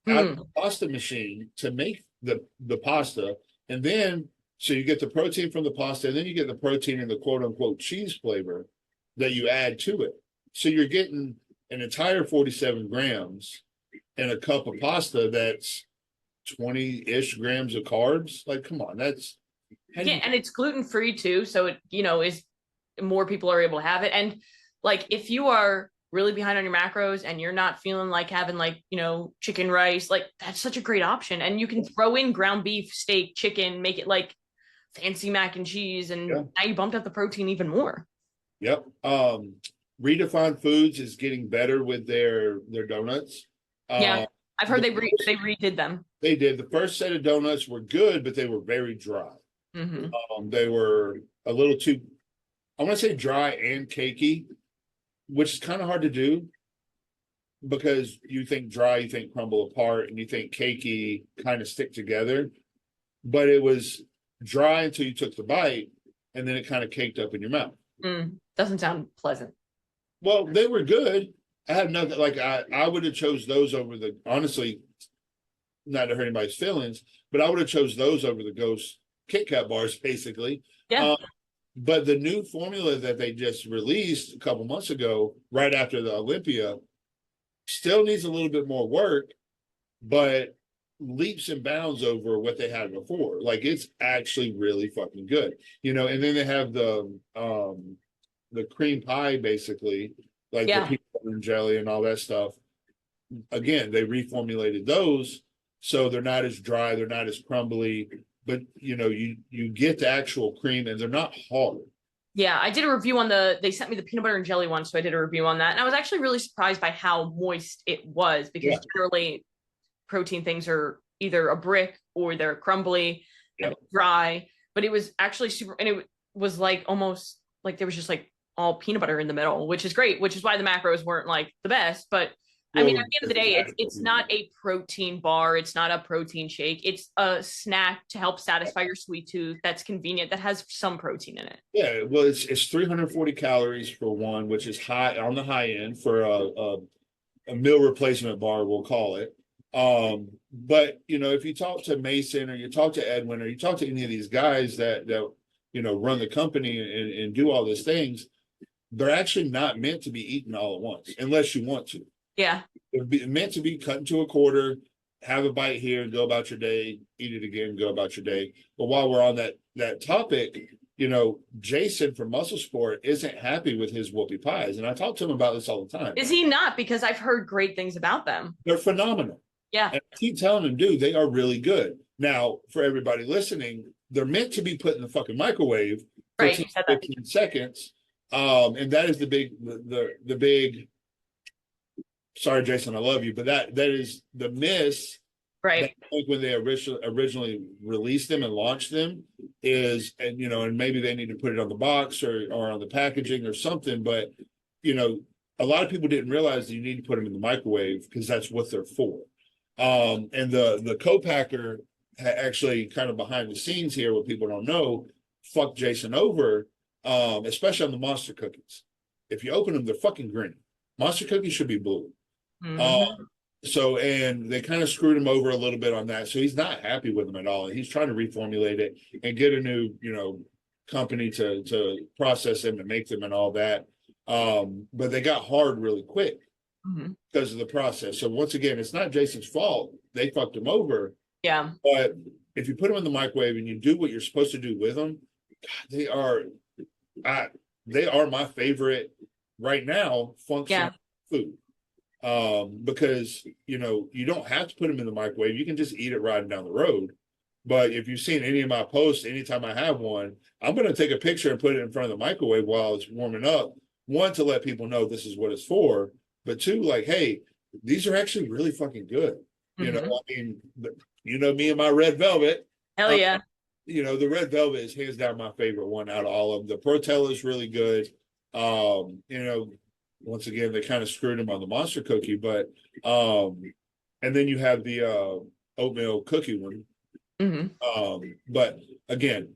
S2: out of the pasta machine to make the pasta. And then, so you get the protein from the pasta, and then you get the protein in the quote unquote cheese flavor that you add to it. So you're getting an entire 47 grams in a cup of pasta that's 20-ish grams of carbs. Like, come on, that's
S1: and it's gluten-free too. So it, is more people are able to have it. And like, if you are really behind on your macros and you're not feeling like having like, chicken rice, like that's such a great option. And you can throw in ground beef, steak, chicken, make it like fancy mac and cheese. And now you bumped up the protein even more.
S2: Yep. Redefined Foods is getting better with their donuts.
S1: Yeah, I've heard they redid them.
S2: They did. The first set of donuts were good, but they were very dry. They were a little too, I want to say dry and cakey, which is kind of hard to do. because you think dry, you think crumble apart, and you think cakey kind of stick together. But it was dry until you took the bite, and then it kind of caked up in your mouth.
S1: Doesn't sound pleasant.
S2: Well, they were good. I had nothing like I would have chose those over the, honestly, not to hurt anybody's feelings, but I would have chose those over the Ghost Kit Kat bars, basically.
S1: Yeah.
S2: But the new formula that they just released a couple months ago, right after the Olympia, still needs a little bit more work, but leaps and bounds over what they had before. Like, it's actually really fucking good, you know. And then they have the cream pie, basically, like the peanut butter and jelly and all that stuff. Again, they reformulated those, so they're not as dry, they're not as crumbly, but you know, you get the actual cream, and they're not hard.
S1: Yeah, I did a review on they sent me the peanut butter and jelly one, so I did a review on that. And I was actually really surprised by how moist it was, because generally protein things are either a brick or they're crumbly and dry. But it was actually super, and it was like almost like there was just like all peanut butter in the middle, which is great, which is why the macros weren't like the best. But I mean, at the end of the day, it's not a protein bar. It's not a protein shake. It's a snack to help satisfy your sweet tooth that's convenient, that has some protein in it.
S2: Yeah, well, it's 340 calories for one, which is high on the high end for a meal replacement bar, we'll call it. But you know, if you talk to Mason, or you talk to Edwin, or you talk to any of these guys that you know run the company and do all these things, they're actually not meant to be eaten all at once, unless you want to.
S1: Yeah.
S2: They're meant to be cut into a quarter, have a bite here, and go about your day, eat it again, go about your day. But while we're on that topic, you know, Jason from Muscle Sport isn't happy with his whoopie pies. And I talk to him about this all the time.
S1: Is he not? Because I've heard great things about them.
S2: They're phenomenal.
S1: Yeah.
S2: And I keep telling him, dude, they are really good. Now, for everybody listening, they're meant to be put in the fucking microwave for 10, 15 seconds. And that is the big, sorry, Jason, I love you, but that is the miss.
S1: Right.
S2: I think when they originally released them and launched them is, and you know, and maybe they need to put it on the box or on the packaging or something, but you know, a lot of people didn't realize that you need to put them in the microwave, because that's what they're for. And the co-packer actually, kind of behind the scenes here, what people don't know, fucked Jason over, especially on the monster cookies. If you open them, they're fucking green. Monster cookies should be blue. So, and they kind of screwed him over a little bit on that. So he's not happy with them at all. And he's trying to reformulate it and get a new, you know, company to process them and make them and all that. But they got hard really quick because of the process. So once again, it's not Jason's fault. They fucked him over.
S1: Yeah.
S2: But if you put them in the microwave and you do what you're supposed to do with them, God, they are my favorite right now functional food. Because you know, you don't have to put them in the microwave. You can just eat it riding down the road. But if you've seen any of my posts, anytime I have one, I'm going to take a picture and put it in front of the microwave while it's warming up. One, to let people know this is what it's for, but two, like, hey, these are actually really fucking good. You know, I mean, you know me and my red velvet.
S1: Hell yeah.
S2: You know, the red velvet is hands down my favorite one out of all of them. The Protella is really good. You know, once again, they kind of screwed him on the monster cookie, but and then you have the oatmeal cookie one. But again,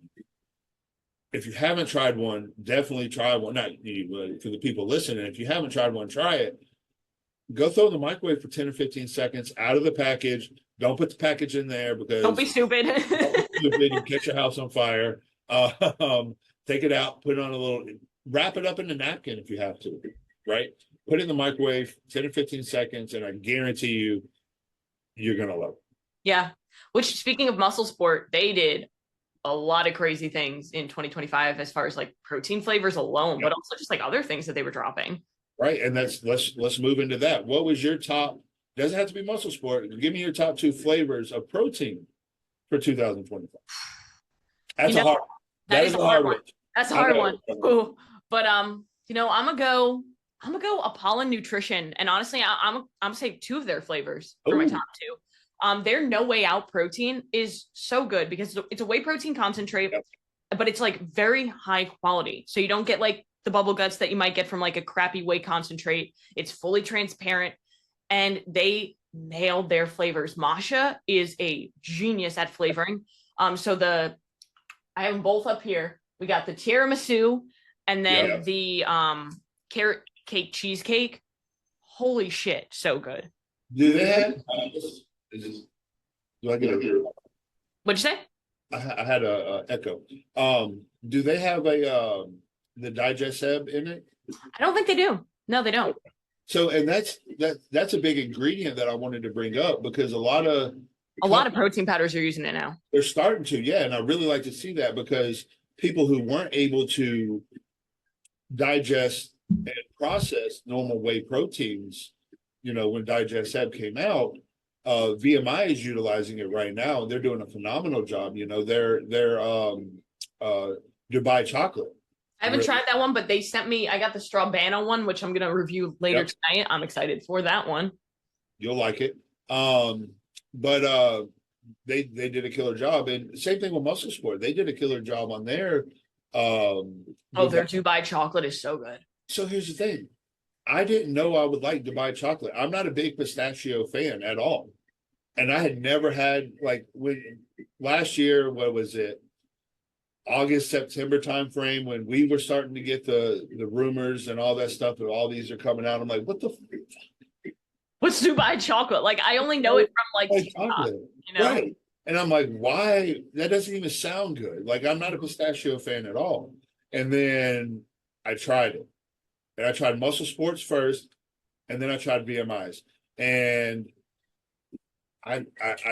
S2: if you haven't tried one, definitely try one. Not you, but for the people listening, if you haven't tried one, try it. Go throw it in the microwave for 10 or 15 seconds out of the package. Don't put the package in there, because
S1: don't be stupid.
S2: You catch your house on fire. Take it out, put it on a little, wrap it up in a napkin if you have to, right? Put it in the microwave 10 or 15 seconds, and I guarantee you, you're going to love it.
S1: Yeah. Which, speaking of Muscle Sport, they did a lot of crazy things in 2025 as far as like protein flavors alone, but also just like other things that they were dropping.
S2: Right. And let's move into that. What was your top, doesn't have to be Muscle Sport, give me your top 2 flavors of protein for 2025. That's a hard one.
S1: That is a hard one. That's a hard one. Ooh. But you know, I'm gonna go Apollon Nutrition. And honestly, I'm gonna say 2 of their flavors for my top 2. Their No Way Out protein is so good because it's a whey protein concentrate, but it's like very high quality. So you don't get like the bubble guts that you might get from like a crappy whey concentrate. It's fully transparent. and they nailed their flavors. Masha is a genius at flavoring. So I have them both up here. We got the tiramisu and then the carrot cake cheesecake. Holy shit, so good.
S2: Do they have? Do I get a?
S1: What'd you say?
S2: I had a echo. Do they have a the digestive in it?
S1: I don't think they do. No, they don't.
S2: So, and that's a big ingredient that I wanted to bring up because a lot of
S1: protein powders are using it now.
S2: They're starting to, yeah, and I really like to see that because people who weren't able to digest and process normal whey proteins, when digestive came out, VMI is utilizing it right now, and they're doing a phenomenal job. They're Dubai chocolate.
S1: I haven't tried that one, but they sent me. I got the Strawbana one, which I'm going to review later tonight. I'm excited for that one.
S2: You'll like it. But they did a killer job, and same thing with Muscle Sport. They did a killer job on their.
S1: Their Dubai chocolate is so good.
S2: So here's the thing. I didn't know I would like Dubai chocolate. I'm not a big pistachio fan at all. And I had never had, when last year, what was it? August, September timeframe, when we were starting to get the rumors and all that stuff, and all these are coming out. I'm like, what the
S1: what's Dubai chocolate? Like, I only know it from TikTok,
S2: Right. And I'm like, why? That doesn't even sound good. Like, I'm not a pistachio fan at all. And then I tried it. And I tried Muscle Sports first, and then I tried VMIs. And I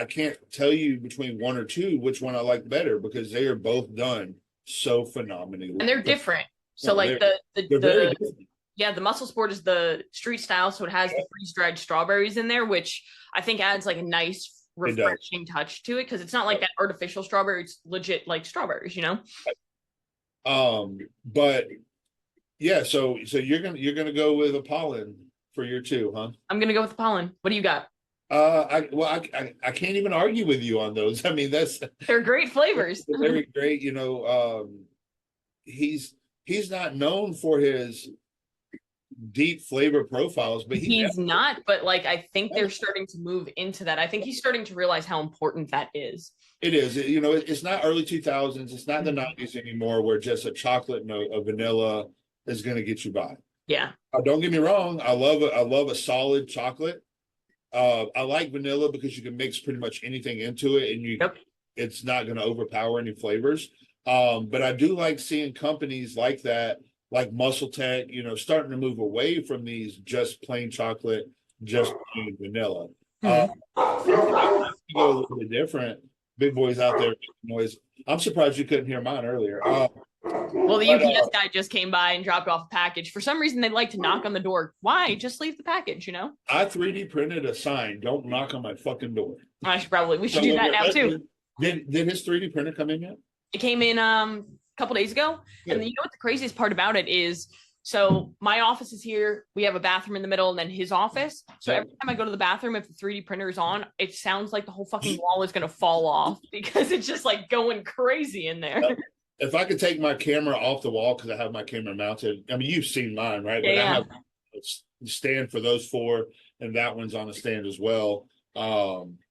S2: can't tell you between one or two which one I like better because they are both done so phenomenally.
S1: And they're different. So the Muscle Sport is the street style, so it has the freeze-dried strawberries in there, which I think adds like a nice refreshing touch to it because it's not like that artificial strawberry, it's legit like strawberries,
S2: But yeah, so you're gonna go with a pollen for your two, huh? I'm
S1: gonna go with the pollen. What do you got?
S2: I can't even argue with you on those. I mean,
S1: they're great flavors.
S2: They're very great. He's not known for his deep flavor profiles, but
S1: he's not. But I think they're starting to move into that. I think he's starting to realize how important that is.
S2: It is. It's not early 2000s. It's not the 90s anymore, where just a chocolate note of vanilla is going to get you by.
S1: Yeah.
S2: Don't get me wrong. I love a solid chocolate. I like vanilla because you can mix pretty much anything into it, and it's not going to overpower any flavors. But I do like seeing companies like that, like Muscle Tech, starting to move away from these just plain chocolate, just plain vanilla. Go a little bit different. Big boys out there making noise. I'm surprised you couldn't hear mine earlier.
S1: Well, the UPS guy just came by and dropped off a package. For some reason, they like to knock on the door. Why? Just leave the package,
S2: I 3D printed a sign. Don't knock on my fucking door.
S1: We should do that now too.
S2: Did his 3D printer come in yet?
S1: It came in a couple days ago. Yeah. And what the craziest part about it is, so my office is here. We have a bathroom in the middle and then his office. So every time I go to the bathroom, if the 3D printer is on, it sounds like the whole fucking wall is going to fall off because it's just going crazy in there.
S2: If I could take my camera off the wall, because I have my camera mounted. I mean, you've seen mine, right?
S1: Yeah,
S2: but I have a stand for those four, and that one's on a stand as well.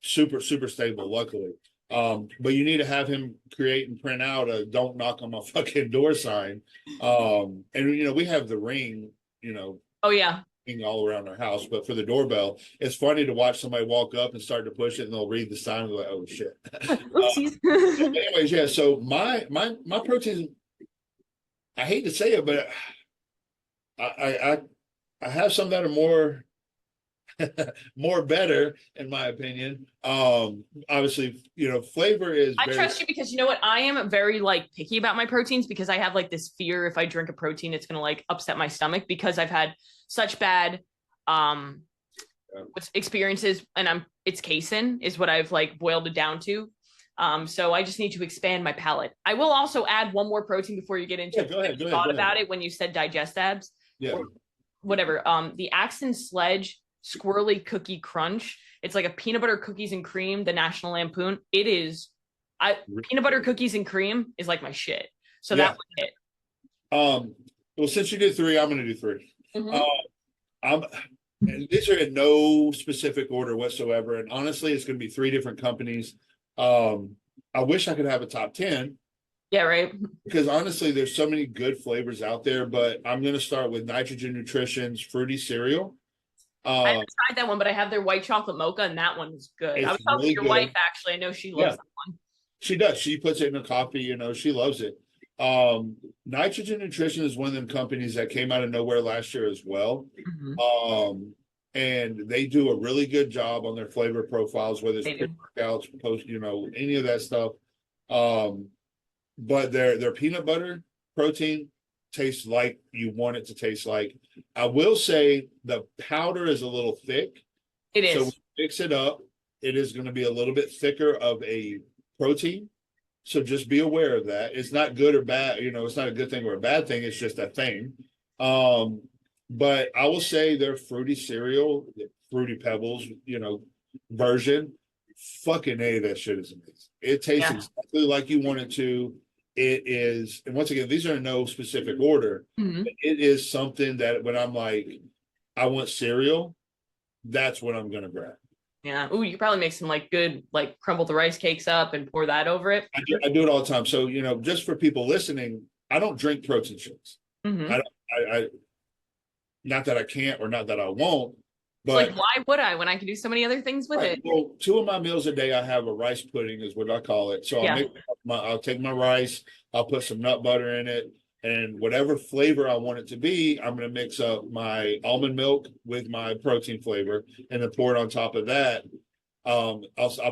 S2: Super, super stable, luckily. But you need to have him create and print out a "Don't knock on my fucking door" sign. And we have the ring,
S1: Oh yeah.
S2: All around our house, but for the doorbell, it's funny to watch somebody walk up and start to push it, and they'll read the sign and be like, "Oh shit." Anyways, yeah. So my protein, I hate to say it, but I have some that are more better in my opinion. Obviously, flavor is.
S1: I trust you because you know what? I am very picky about my proteins because I have this fear if I drink a protein, it's gonna upset my stomach because I've had such bad experiences, and it's casein is what I've boiled it down to. So I just need to expand my palate. I will also add one more protein before you get into it.
S2: Go ahead.
S1: About it when you said digestabs.
S2: Yeah.
S1: Whatever. The Axton Sledge Squirrely Cookie Crunch. It's like a peanut butter cookies and cream, the National Lampoon. It is. Peanut butter cookies and cream is my shit. So that was it.
S2: Well, since you did three, I'm going to do three.
S1: Mm-hmm.
S2: And these are in no specific order whatsoever. And honestly, it's going to be 3 different companies. I wish I could have a top 10
S1: Yeah, right.
S2: because honestly, there's so many good flavors out there. But I'm going to start with Nitrogen Nutrition's fruity cereal.
S1: I haven't tried that one, but I have their white chocolate mocha, and that one is good. I
S2: It's
S1: was talking to
S2: really
S1: your
S2: good.
S1: wife, actually. I know she loves
S2: Yeah,
S1: that one.
S2: she does. She puts it in her coffee. She loves it. Nitrogen Nutrition is one of them companies that came out of nowhere last year as well.
S1: Mhm.
S2: And they do a really good job on their flavor profiles, whether it's
S1: They do.
S2: pre-workouts, post, any of that stuff. But their peanut butter protein tastes like you want it to taste like. I will say the powder is a little thick.
S1: It
S2: So
S1: is.
S2: when you mix it up, it is going to be a little bit thicker of a protein. So just be aware of that. It's not good or bad. It's not a good thing or a bad thing. It's just a thing. But I will say their fruity cereal, the Fruity Pebbles, version, fucking A, that shit is amazing. It tastes
S1: Yeah.
S2: exactly like you want it to. It is, and once again, these are in no specific order.
S1: Mhm.
S2: It is something that when I'm like, I want cereal, that's what I'm gonna grab.
S1: Yeah. Ooh, you could probably make some like good, like crumble the rice cakes up and pour that over it.
S2: I do it all the time. So, just for people listening, I don't drink protein shakes.
S1: Mm-hmm.
S2: I don't, I not that I can't or not that I won't,
S1: It's like,
S2: but
S1: why would I when I can do so many other things with
S2: right,
S1: it?
S2: well, 2 of my meals a day, I have a rice pudding, is what I call it. So
S1: Yeah.
S2: I'll take my rice, I'll put some nut butter in it, and whatever flavor I want it to be, I'm going to mix up my almond milk with my protein flavor, and then pour it on top of that. I'll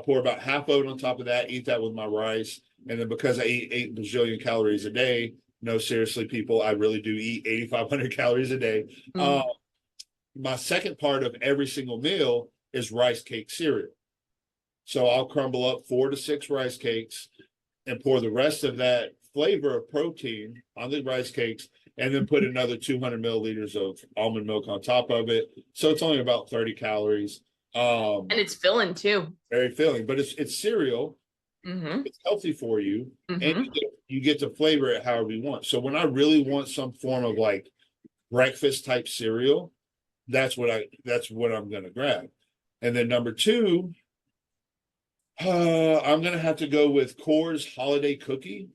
S2: pour about half of it on top of that, eat that with my rice, and then because I eat 8 bajillion calories a day, no, seriously, people, I really do eat 8,500 calories a day.
S1: Mm.
S2: My second part of every single meal is rice cake cereal. So I'll crumble up 4 to 6 rice cakes and pour the rest of that flavor of protein on the rice cakes, and then put another 200 milliliters of almond milk on top of it. So it's only about 30 calories.
S1: And it's filling too.
S2: Very filling, but it's cereal.
S1: Mm-hmm.
S2: It's healthy for you, and
S1: Mm-hmm.
S2: you get to flavor it however you want. So when I really want some form of like breakfast type cereal, that's what I'm going to grab. And then number 2, I'm going to have to go with Coors Holiday Cookie,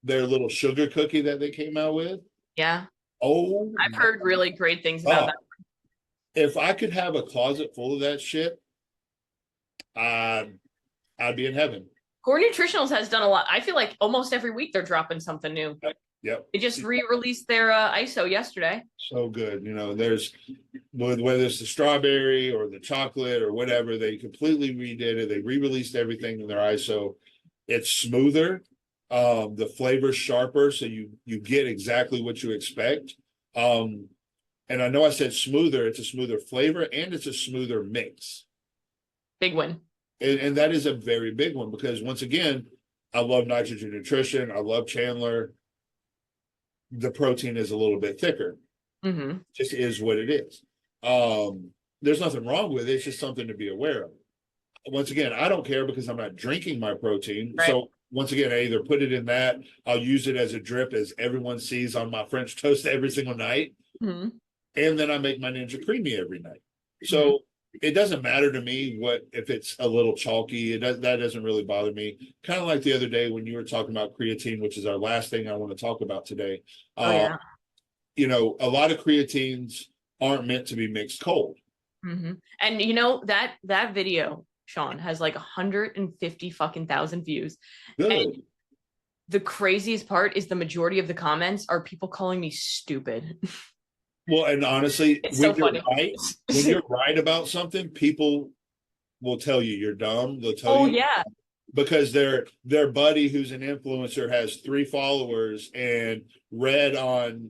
S2: their little sugar cookie that they came out with.
S1: Yeah.
S2: Oh,
S1: I've heard really great things about
S2: God.
S1: that.
S2: If I could have a closet full of that shit, I'd be in heaven.
S1: Core Nutritionals has done a lot. I feel like almost every week they're dropping something new.
S2: Yep.
S1: They just re-released their ISO yesterday.
S2: So good. There's whether it's the strawberry or the chocolate or whatever, they completely redid it. They re-released everything in their ISO. It's smoother. The flavor's sharper, so you get exactly what you expect. And I know I said smoother, it's a smoother flavor and it's a smoother mix.
S1: Big win.
S2: And that is a very big one because once again, I love Nitrogen Nutrition. I love Chandler. The protein is a little bit thicker.
S1: Mm-hmm.
S2: Just is what it is. There's nothing wrong with it. It's just something to be aware of. Once again, I don't care because I'm not drinking my protein.
S1: Right.
S2: So once again, I either put it in that, I'll use it as a drip as everyone sees on my French toast every single night.
S1: Mm-hmm.
S2: And then I make my Ninja Creamy every night. So it doesn't matter to me if it's a little chalky. That doesn't really bother me. Kind of like the other day when you were talking about creatine, which is our last thing I want to talk about today.
S1: Yeah.
S2: A lot of creatines aren't meant to be mixed cold.
S1: Mm-hmm. And that video, Shaun, has like 150 fucking thousand views.
S2: Good.
S1: And the craziest part is the majority of the comments are people calling me stupid.
S2: Well, and honestly,
S1: It's so funny.
S2: When you're right about something, people will tell you you're dumb. They'll tell you,
S1: yeah,
S2: because their buddy who's an influencer has 3 followers and read on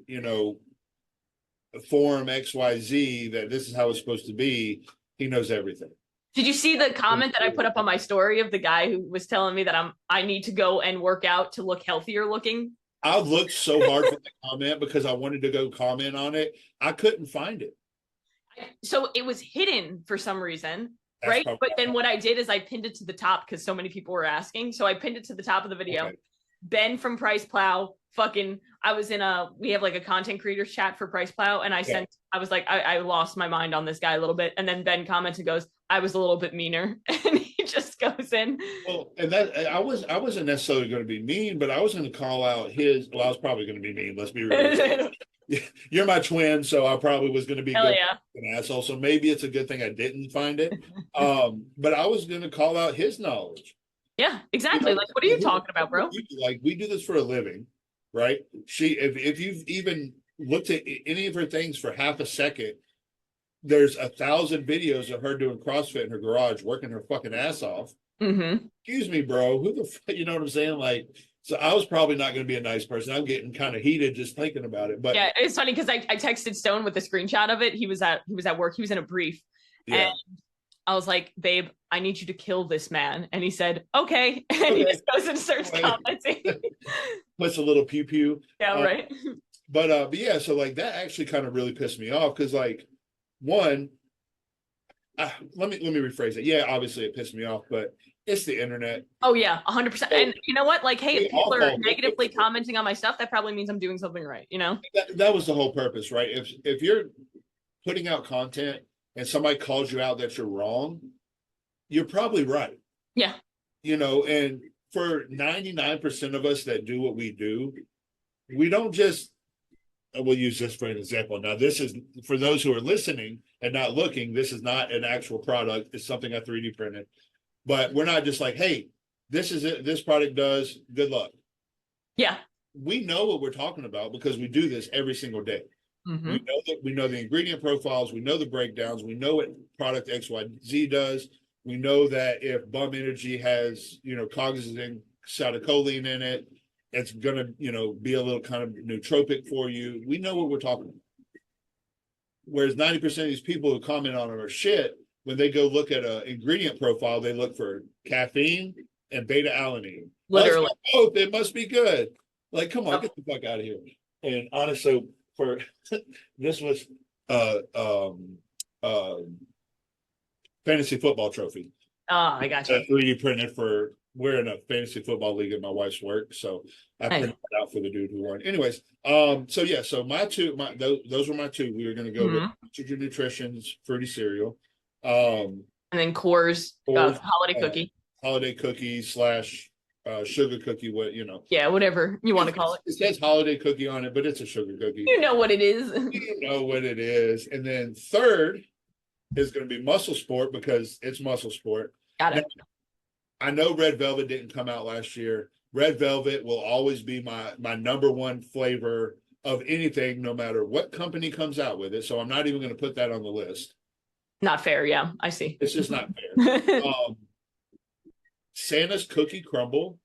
S2: forum XYZ that this is how it's supposed to be. He knows everything.
S1: Did you see the comment that I put up on my story of the guy who was telling me that I need to go and work out to look healthier looking?
S2: I looked so hard for the comment because I wanted to go comment on it. I couldn't find it.
S1: So it was hidden for some reason,
S2: That's
S1: right?
S2: probably
S1: But then what I did is I pinned it to the top because so many people were asking. So I pinned it to the top of the video.
S2: Okay.
S1: Ben from Price Plow fucking I was we have like a content creators chat for Price Plow, and
S2: Yeah.
S1: I was like, I lost my mind on this guy a little bit. And then Ben comments and goes, I was a little bit meaner. And he just goes in.
S2: Well, and that I wasn't necessarily going to be mean, but I was going to call out his. Well, I was probably going to be mean. Let's be real.
S1: Hell
S2: You're my twin, so I probably was going to be good
S1: yeah.
S2: an asshole. So maybe it's a good thing I didn't find it. But I was going to call out his knowledge.
S1: Yeah, exactly. Like, what are you talking about, bro?
S2: Like, we do this for a living, right? If you've even looked at any of her things for half a second, there's 1,000 videos of her doing CrossFit in her garage, working her fucking ass off.
S1: Mm-hmm.
S2: Excuse me, bro. Who the fuck, you know what I'm saying? Like, so I was probably not going to be a nice person. I'm getting kind of heated just thinking about it. But
S1: yeah, it's funny because I texted Stone with a screenshot of it. He was at work. He was in a brief, and I was like, "Babe, I need you to kill this man." And he said, "Okay," and he just goes and starts commenting.
S2: Puts a little pew pew.
S1: Yeah, right.
S2: But yeah, so like that actually kind of really pissed me off because like one, let me rephrase it. Yeah, obviously it pissed me off, but it's the internet.
S1: Oh yeah, 100%. And you know what? Like, hey, if people are negatively
S2: it.
S1: commenting on my stuff, that probably means I'm doing something right. You know,
S2: that was the whole purpose, right? If you're putting out content and somebody calls you out that you're wrong, you're probably right.
S1: Yeah.
S2: You know, and for 99% of us that do what we do, we don't just, we'll use this for an example. Now, this is for those who are listening and not looking, this is not an actual product. It's something I 3D printed. But we're not just like, hey, this is it. This product does. Good luck.
S1: Yeah.
S2: We know what we're talking about because we do this every single day.
S1: Mm-hmm.
S2: We know the ingredient profiles. We know the breakdowns. We know what product XYZ does. We know that if Bum Energy has, cognizant acetylcholine in it, it's going to, be a little kind of nootropic for you. We know what we're talking about. Whereas 90% of these people who comment on it are shit. When they go look at an ingredient profile, they look for caffeine and beta alanine.
S1: Literally.
S2: Oh, it must be good. Like, come on, get the fuck out of here. And honestly, this was fantasy football trophy.
S1: Oh, I got you.
S2: 3D printed for, we're in a fantasy football league at my wife's work, so I printed it out for the dude who won. Anyways, so yeah, so those were my two. We were going to go with Sugar Nutrition's fruity cereal,
S1: and then Coors holiday
S2: cookie / sugar cookie,
S1: yeah, whatever you want to call it.
S2: It says holiday cookie on it, but it's a sugar cookie.
S1: You know what it is.
S2: You know what it is. And then third is going to be Muscle Sport because it's Muscle Sport.
S1: Got it.
S2: Now, I know Red Velvet didn't come out last year. Red Velvet will always be my number one flavor of anything, no matter what company comes out with it. So I'm not even going to put that on the list.
S1: Not fair. Yeah, I see.
S2: It's just not fair. Santa's Cookie Crumble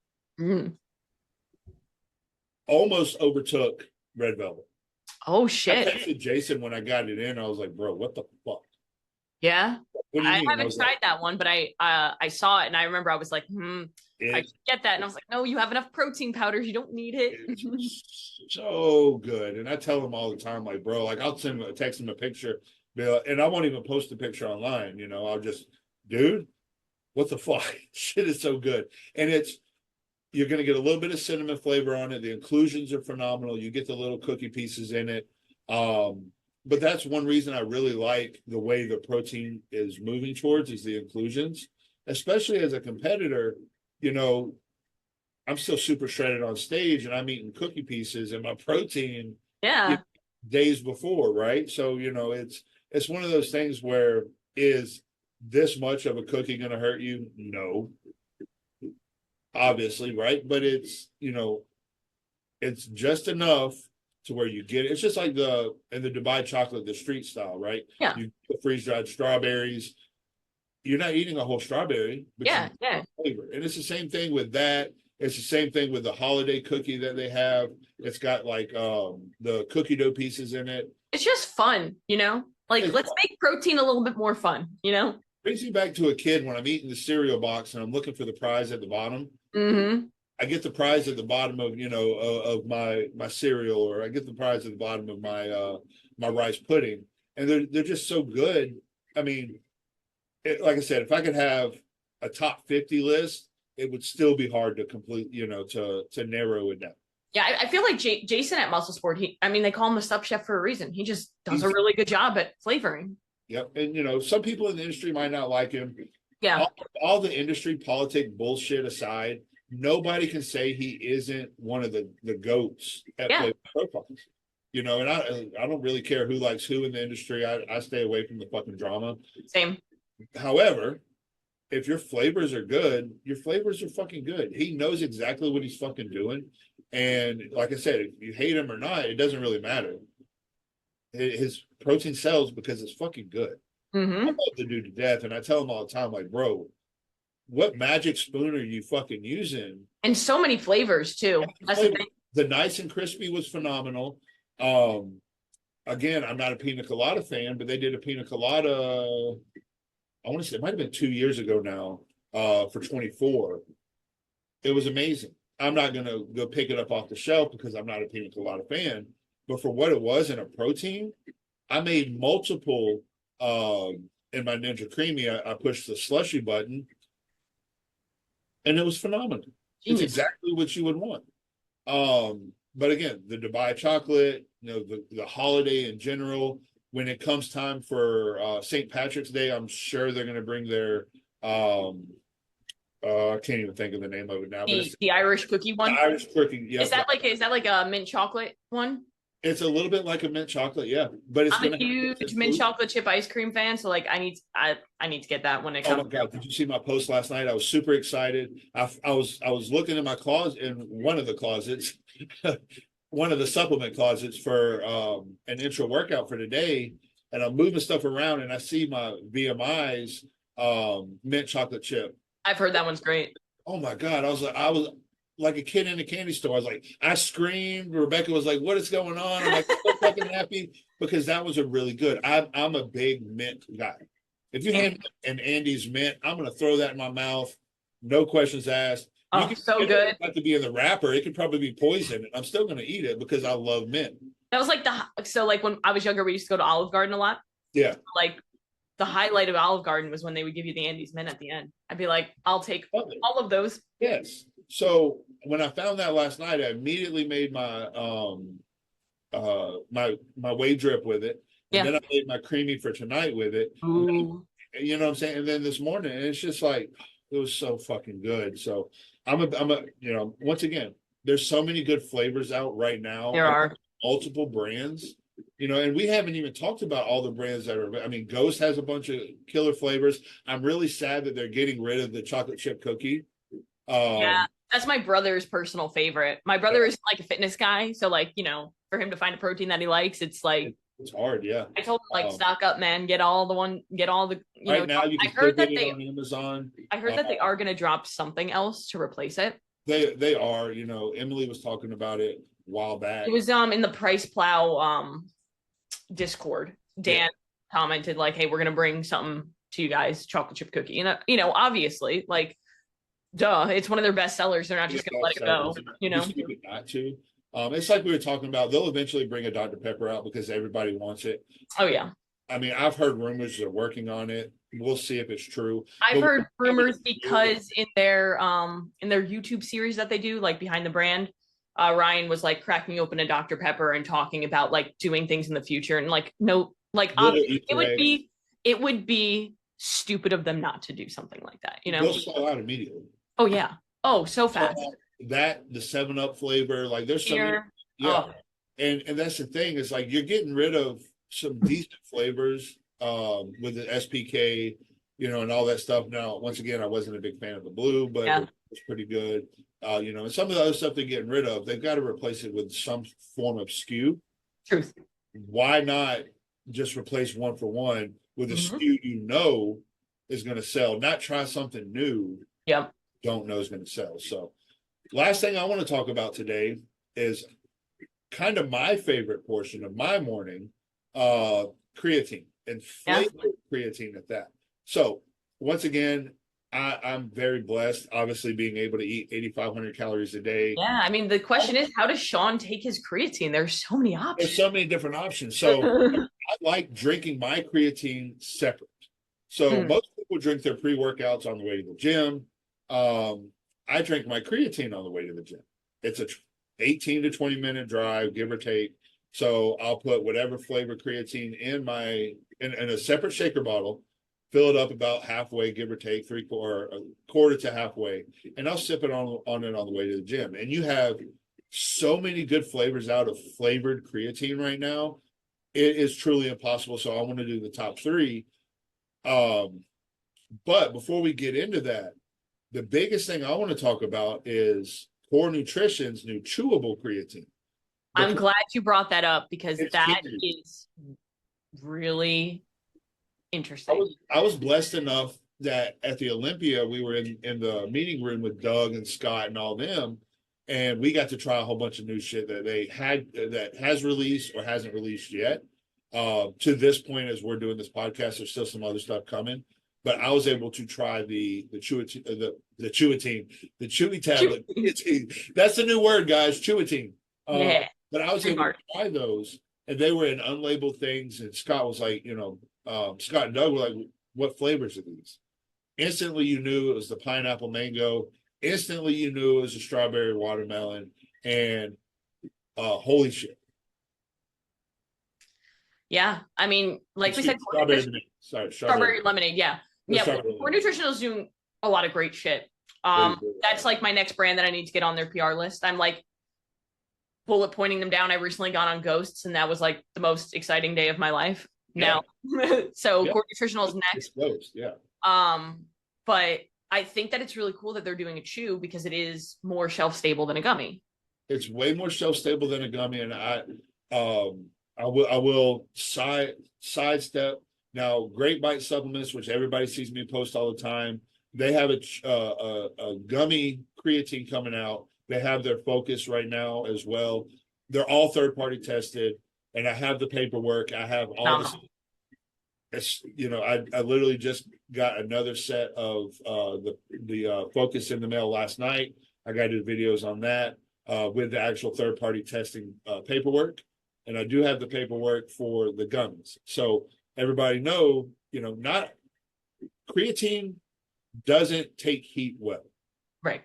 S2: almost overtook Red Velvet.
S1: Oh shit!
S2: I texted Jason when I got it in. I was like, "Bro, what the fuck?"
S1: Yeah, I haven't tried that one, but I saw it and I remember I was like, I get that, and I was like, no, you have enough protein powders, you don't need it.
S2: It's so good, and I tell them all the time, like, bro, like I'll text them a picture, and I won't even post the picture online. I'll just, dude, what the fuck? Shit is so good, and you're going to get a little bit of cinnamon flavor on it. The inclusions are phenomenal. You get the little cookie pieces in it. But that's one reason I really like the way the protein is moving towards is the inclusions, especially as a competitor. I'm still super shredded on stage and I'm eating cookie pieces and my protein days before, right? So, it's one of those things where is this much of a cookie going to hurt you? No, obviously, right? But it's just enough to where you get it. It's just like in the Dubai chocolate, the street style, right?
S1: Yeah.
S2: You put freeze-dried strawberries. You're not eating a whole strawberry. But flavor. And it's the same thing with that. It's the same thing with the holiday cookie that they have. It's got like the cookie dough pieces in it. It's
S1: just fun, Like, let's make protein a little bit more fun,
S2: Brings me back to a kid when I'm eating the cereal box and I'm looking for the prize at the bottom.
S1: Mm-hmm.
S2: I get the prize at the bottom of of my cereal, or I get the prize at the bottom of my rice pudding, and they're just so good. I mean, like I said, if I could have a top 50 list, it would still be hard to complete, to narrow it down.
S1: Yeah, I feel like Jason at Muscle Sport, I mean, they call him the sub chef for a reason. He just does a
S2: He's
S1: really good job at flavoring.
S2: Yep. And some people in the industry might not like him.
S1: Yeah.
S2: All the industry politic bullshit aside, nobody can say he isn't one of the goats at
S1: Yeah.
S2: flavor profiles. And I don't really care who likes who in the industry. I stay away from the fucking drama.
S1: Same.
S2: However, if your flavors are good, your flavors are fucking good. He knows exactly what he's fucking doing. And like I said, if you hate him or not, it doesn't really matter. His protein sells because it's fucking good. I love the dude to death, and I tell him all the time, like, bro, what magic spoon are you fucking using?
S1: And so many flavors too. That's the thing.
S2: The nice and crispy was phenomenal. Again, I'm not a pina colada fan, but they did a pina colada. I want to say it might have been 2 years ago now, for 24. It was amazing. I'm not gonna go pick it up off the shelf because I'm not a pina colada fan, but for what it was in a protein, I made multiple. In my Ninja Creamy, I pushed the slushy button, and it was phenomenal. It's exactly what you would want. But again, the Dubai chocolate, the holiday in general. When it comes time for St. Patrick's Day, I'm sure they're going to bring their. I can't even think of the name of it now. But
S1: the Irish cookie one.
S2: The Irish cookie, yeah.
S1: Is that like a mint chocolate one?
S2: It's a little bit like a mint chocolate, yeah. But
S1: I'm a huge mint chocolate chip ice cream fan, so like I need to get that when it comes.
S2: Oh my god! Did you see my post last night? I was super excited. I was looking in my closet, in one of the closets, one of the supplement closets for an intro workout for today, and I'm moving stuff around, and I see my VMI's mint chocolate chip.
S1: I've heard that one's great.
S2: Oh my god! I was like a kid in a candy store. I screamed. Rebecca was like, "What is going on?" I'm like, so fucking happy because that was a really good. I'm a big mint guy. If you hand me an Andy's mint, I'm gonna throw that in my mouth, no questions asked.
S1: Oh, so good.
S2: Have to be in the wrapper. It could probably be poison, and I'm still gonna eat it because I love mint.
S1: That was like like when I was younger, we used to go to Olive Garden a lot.
S2: Yeah.
S1: Like the highlight of Olive Garden was when they would give you the Andy's mint at the end. I'd be like, I'll take all of those.
S2: Yes. So when I found that last night, I immediately made my my whey drip with it, and then I made my creamy for tonight with it.
S1: Ooh.
S2: You know what I'm saying? And then this morning, and it's just like it was so fucking good. So I'm a once again, there's so many good flavors out right now.
S1: There are
S2: multiple brands. And we haven't even talked about all the brands that are. I mean, Ghost has a bunch of killer flavors. I'm really sad that they're getting rid of the chocolate chip cookie.
S1: Yeah, that's my brother's personal favorite. My brother is like a fitness guy, so like for him to find a protein that he likes, it's like
S2: it's hard. Yeah,
S1: I told him like stock up, man. Get all the.
S2: Right now, you can still get it on Amazon.
S1: I heard that they are going to drop something else to replace it.
S2: They are. Emily was talking about it a while back.
S1: It was in the Price Plow Discord. Dan commented like, "Hey, we're going to bring something to you guys, chocolate chip cookie." And obviously, like, duh, it's one of their best sellers. They're not just going to let it go.
S2: Not to. It's like we were talking about. They'll eventually bring a Dr. Pepper out because everybody wants it.
S1: Oh yeah.
S2: I mean, I've heard rumors they're working on it. We'll see if it's true.
S1: I've heard rumors because in their YouTube series that they do, like Behind the Brand, Ryan was like cracking open a Dr. Pepper and talking about like doing things in the future and like it would be stupid of them not to do something like that.
S2: They'll sell out immediately.
S1: Oh yeah. Oh, so fast.
S2: The 7-Up flavor, like there's so many, and that's the thing, is like you're getting rid of some decent flavors with the SPK, and all that stuff. Now, once again, I wasn't a big fan of the blue, but it was pretty good. And some of the other stuff they're getting rid of, they've got to replace it with some form of SKU.
S1: Truth.
S2: Why not just replace one for one with a SKU is going to sell? Not try something new.
S1: Yep.
S2: Don't know is going to sell. So last thing I want to talk about today is kind of my favorite portion of my morning, creatine and flavored creatine at that. So once again, I'm very blessed, obviously, being able to eat 8,500 calories a day.
S1: Yeah, I mean, the question is, how does Shaun take his creatine? There's so many options.
S2: There's so many different options. So I like drinking my creatine separate. So most people drink their pre-workouts on the way to the gym. I drink my creatine on the way to the gym. It's a 18 to 20 minute drive, give or take. So I'll put whatever flavor creatine in a separate shaker bottle, fill it up about halfway, give or take, a quarter to halfway, and I'll sip it on it on the way to the gym. And you have so many good flavors out of flavored creatine right now. It is truly impossible. So I want to do the top three. But before we get into that, the biggest thing I want to talk about is Core Nutrition's new chewable creatine.
S1: I'm glad you brought that up because that
S2: huge.
S1: is really interesting.
S2: I was blessed enough that at the Olympia, we were in the meeting room with Doug and Scott and all them, and we got to try a whole bunch of new shit that has released or hasn't released yet. To this point, as we're doing this podcast, there's still some other stuff coming. But I was able to try the Chewy tablet. That's the new word, guys. Chewatine.
S1: Yeah.
S2: But I was able to try those, and they were in unlabeled things. And Scott was like, Scott and Doug were like, "What flavors are these?" Instantly, you knew it was the pineapple mango. Instantly, you knew it was a strawberry watermelon. And holy shit!
S1: Yeah, I mean, like we said, strawberry lemonade. Yeah. Core Nutritional is doing a lot of great shit. That's like my next brand that I need to get on their PR list. I'm like bullet pointing them down. I recently got on Ghosts, and that was like the most exciting day of my life. Now, so Core Nutritional is next. But I think that it's really cool that they're doing a chew because it is more shelf stable than a gummy.
S2: It's way more shelf stable than a gummy, and I will sidestep. Now, Great Bite Supplements, which everybody sees me post all the time, they have a gummy creatine coming out. They have their Focus right now as well. They're all third-party tested, and I have the paperwork. I have all this. It's, I literally just got another set of the Focus in the mail last night. I got to do videos on that with the actual third-party testing paperwork. And I do have the paperwork for the gummies. So everybody know, not creatine doesn't take heat well.
S1: Right.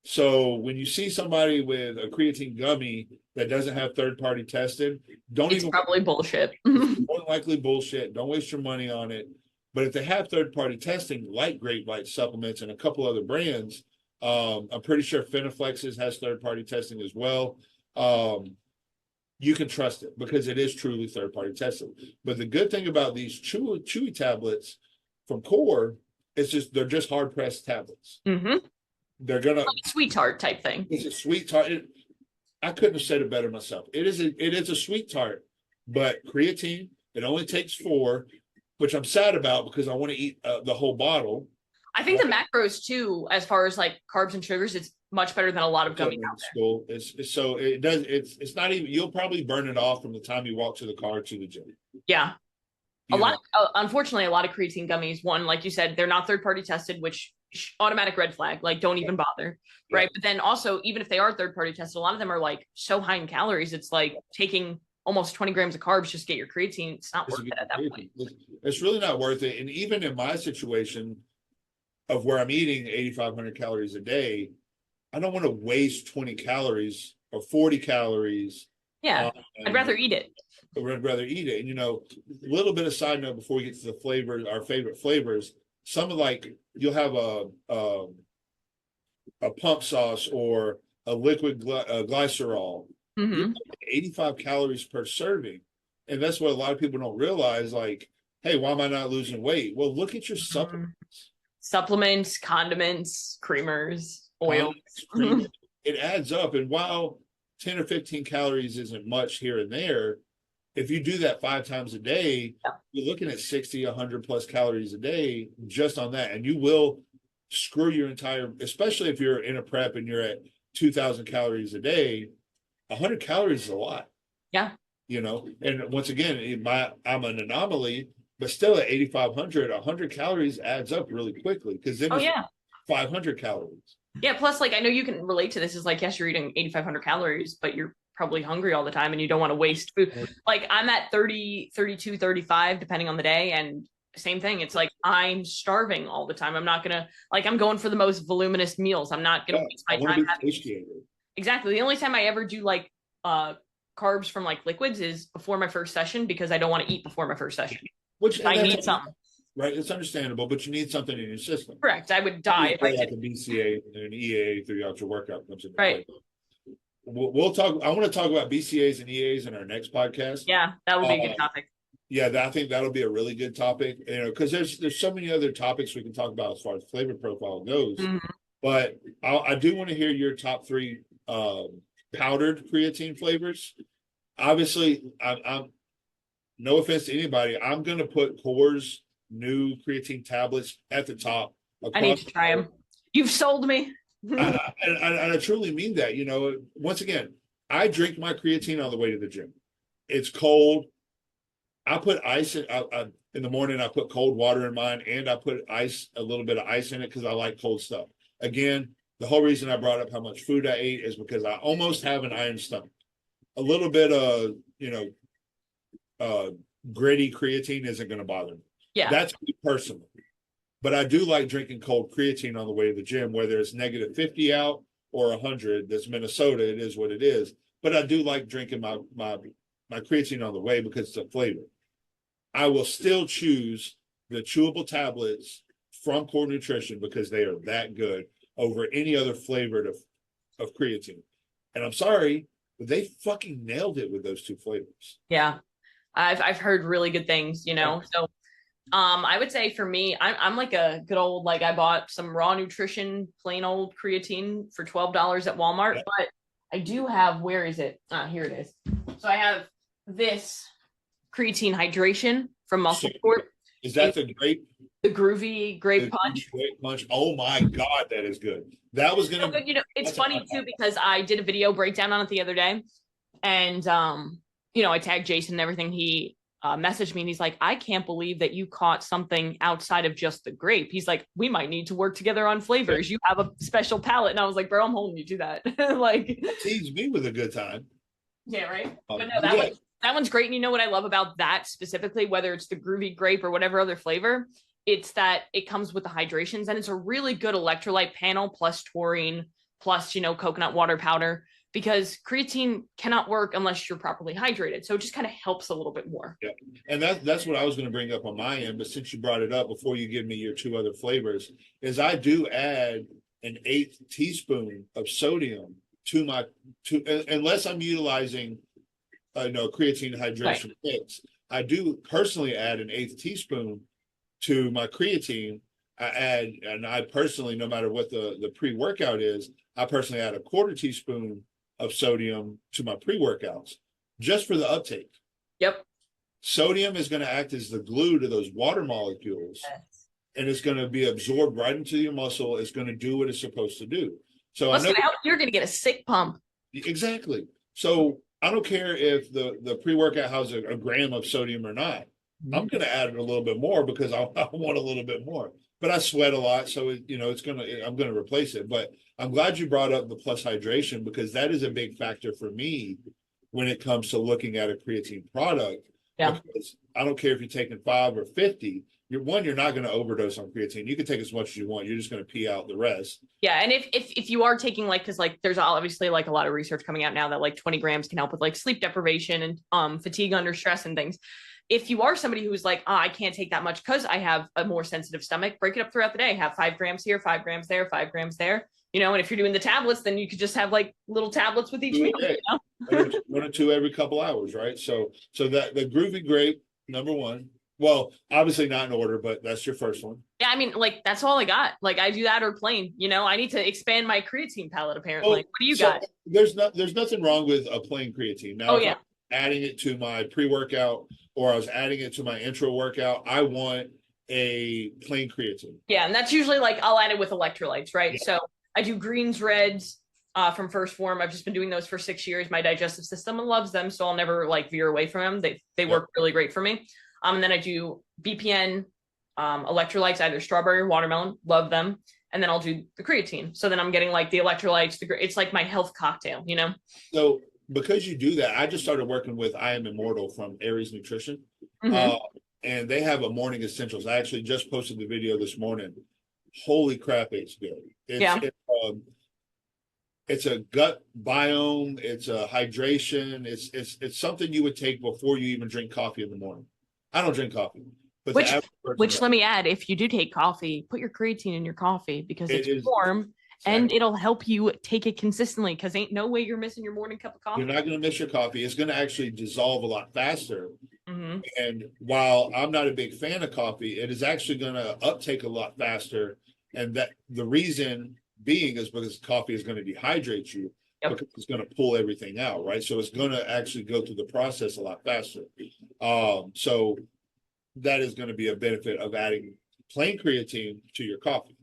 S2: So when you see somebody with a creatine gummy that doesn't have third-party tested,
S1: it's probably bullshit.
S2: More likely bullshit. Don't waste your money on it. But if they have third-party testing, like Great Bite Supplements and a couple other brands, I'm pretty sure Finaflexes has third-party testing as well. You can trust it because it is truly third-party tested. But the good thing about these chewy tablets from Core is they're just hard-pressed tablets.
S1: Mm-hmm.
S2: They're gonna
S1: like a sweet tart type thing.
S2: It's a sweet tart. I couldn't have said it better myself. It is a sweet tart, but creatine, it only takes 4, which I'm sad about because I want to eat the whole bottle.
S1: I think the macros too, as far as like carbs and sugars, it's much better than a lot of gummies out there.
S2: It's not even, you'll probably burn it off from the time you walk to the car to the gym.
S1: Yeah. Unfortunately, a lot of creatine gummies, one, like you said, they're not third-party tested, which automatic red flag, like don't even bother. Yeah. Right. But then also, even if they are third-party tested, a lot of them are like so high in calories. It's like taking almost 20 grams of carbs just to get your creatine. It's not worth it at that point.
S2: It's really not worth it. And even in my situation of where I'm eating 8,500 calories a day, I don't want to waste 20 calories or 40 calories.
S1: Yeah. I'd rather eat it.
S2: I'd rather eat it. And, a little bit of side note before we get to the flavors, our favorite flavors, some of you'll have a pump sauce or a liquid glycerol, 85 calories per serving. And that's what a lot of people don't realize. Like, hey, why am I not losing weight? Well, look at your
S1: supplements, condiments, creamers, oils.
S2: It adds up. And while 10 or 15 calories isn't much here and there, if you do that 5 times a day, you're looking at 60, 100 plus calories a day just on that. And you will screw your especially if you're in a prep and you're at 2,000 calories a day, 100 calories is a lot.
S1: Yeah.
S2: And once again, I'm an anomaly, but still at 8,500, 100 calories adds up really quickly because then it's 500 calories.
S1: Yeah. Plus, I know you can relate to this. Is yes, you're eating 8,500 calories, but you're probably hungry all the time and you don't want to waste food. I'm at 30, 32, 35, depending on the day. And same thing. It's I'm starving all the time. I'm not going to, I'm going for the most voluminous meals. I'm not going to waste my time having. exactly. The only time I ever do like carbs from like liquids is before my first session because I don't want to eat before my first session.
S2: Which
S1: I
S2: that's
S1: need something.
S2: right. It's understandable, but you need something in your system.
S1: Correct. I would die if I
S2: Like
S1: did.
S2: a BCA and an EAA throughout your workout comes into
S1: Right.
S2: play. We'll talk. I want to talk about BCAs and EAs in our next podcast.
S1: Yeah, that will be a good topic.
S2: Yeah, I think that'll be a really good topic. Because there's so many other topics we can talk about as far as flavor profile goes.
S1: Mm-hmm.
S2: But I do want to hear your top three powdered creatine flavors. Obviously, I'm no offense to anybody. I'm going to put Core's new creatine tablets at the top.
S1: I need to try them. You've sold me.
S2: I truly mean that. Once again, I drink my creatine on the way to the gym. It's cold. I put ice in the morning. I put cold water in mine, and I put a little bit of ice in it because I like cold stuff. Again, the whole reason I brought up how much food I ate is because I almost have an iron stomach. A little bit of gritty creatine isn't going to bother me.
S1: Yeah,
S2: that's me personally. But I do like drinking cold creatine on the way to the gym, whether it's -50 out or 100. That's Minnesota. It is what it is. But I do like drinking my creatine on the way because it's a flavor. I will still choose the chewable tablets from Core Nutrition because they are that good over any other flavor of creatine. And I'm sorry, but they fucking nailed it with those two flavors.
S1: Yeah, I've heard really good things. So I would say for me, I'm like a good old, like I bought some raw nutrition, plain old creatine for $12 at Walmart, but I do have, where is it? Here it is. So I have this creatine hydration from Muscle Sport.
S2: Is that the grape?
S1: The groovy grape punch.
S2: Grape punch. Oh my God, that is good. That was gonna.
S1: So good. It's funny too because I did a video breakdown on it the other day, and I tagged Jason and everything. He messaged me and he's like, I can't believe that you caught something outside of just the grape. He's like, we might need to work together on flavors. You have a special palate. And I was like, bro, I'm holding you to that. Like,
S2: tease me with a good time.
S1: Yeah, right. But no, that one's great. And you know what I love about that specifically, whether it's the groovy grape or whatever other flavor, it's that it comes with the hydrations and it's a really good electrolyte panel plus taurine plus, coconut water powder, because creatine cannot work unless you're properly hydrated. So it just kind of helps a little bit more.
S2: Yeah. And that's what I was going to bring up on my end. But since you brought it up, before you give me your two other flavors, is I do add an 1/8 teaspoon of sodium to unless I'm utilizing creatine hydration mix. I do personally add an 1/8 teaspoon to my creatine. I personally, no matter what the pre-workout is, I personally add a 1/4 teaspoon of sodium to my pre-workouts just for the uptake.
S1: Yep.
S2: Sodium is going to act as the glue to those water molecules, and it's going to be absorbed right into your muscle. It's going to do what it's supposed to do. So
S1: you're going to get a sick pump.
S2: Exactly. So I don't care if the pre-workout has a gram of sodium or not. I'm going to add it a little bit more because I want a little bit more. But I sweat a lot, so I'm going to replace it. But I'm glad you brought up the plus hydration because that is a big factor for me when it comes to looking at a creatine product.
S1: Yeah.
S2: Because I don't care if you're taking 5 or 50. You're not going to overdose on creatine. You can take as much as you want. You're just going to pee out the rest.
S1: Yeah, and if you are taking because there's obviously a lot of research coming out now that 20 grams can help with sleep deprivation and fatigue under stress and things. If you are somebody who's I can't take that much because I have a more sensitive stomach, break it up throughout the day. Have 5 grams here, 5 grams there, 5 grams there. And if you're doing the tablets, then you could just have little tablets with each meal.
S2: 1 or 2 every couple hours, right? So that the groovy grape, number one. Well, obviously not in order, but that's your first one.
S1: Yeah, I mean, that's all I got. I do that or plain. I need to expand my creatine palette. Apparently, what do you got?
S2: There's nothing wrong with a plain creatine. Now,
S1: yeah.
S2: Adding it to my pre-workout or I was adding it to my intro workout, I want a plain creatine.
S1: Yeah, and that's usually I'll add it with electrolytes, right? Yeah. So I do greens, reds from First Form. I've just been doing those for 6 years. My digestive system loves them, so I'll never veer away from them. They work really great for me. And then I do BPN electrolytes, either strawberry or watermelon, love them. And then I'll do the creatine. So then I'm getting the electrolytes. It's my health cocktail,
S2: So because you do that, I just started working with I Am Immortal from Aries Nutrition. Mm-hmm. And they have a morning essentials. I actually just posted the video this morning. Holy crap, it's good. It's it's a gut biome, it's a hydration, it's something you would take before you even drink coffee in the morning. I don't drink coffee, but the
S1: Which,
S2: average person
S1: which
S2: does.
S1: let me add, if you do take coffee, put your creatine in your coffee because
S2: It
S1: it's
S2: is
S1: warm and
S2: exactly.
S1: it'll help you take it consistently. Because ain't no way you're missing your morning cup of
S2: You're
S1: coffee.
S2: not going to miss your coffee. It's going to actually dissolve a lot faster.
S1: Mm-hmm.
S2: And while I'm not a big fan of coffee, it is actually going to uptake a lot faster. And that the reason being is because coffee is going to dehydrate you,
S1: Yep.
S2: because it's going to pull everything out, right? So it's going to actually go through the process a lot faster. So that is going to be a benefit of adding plain creatine to your coffee.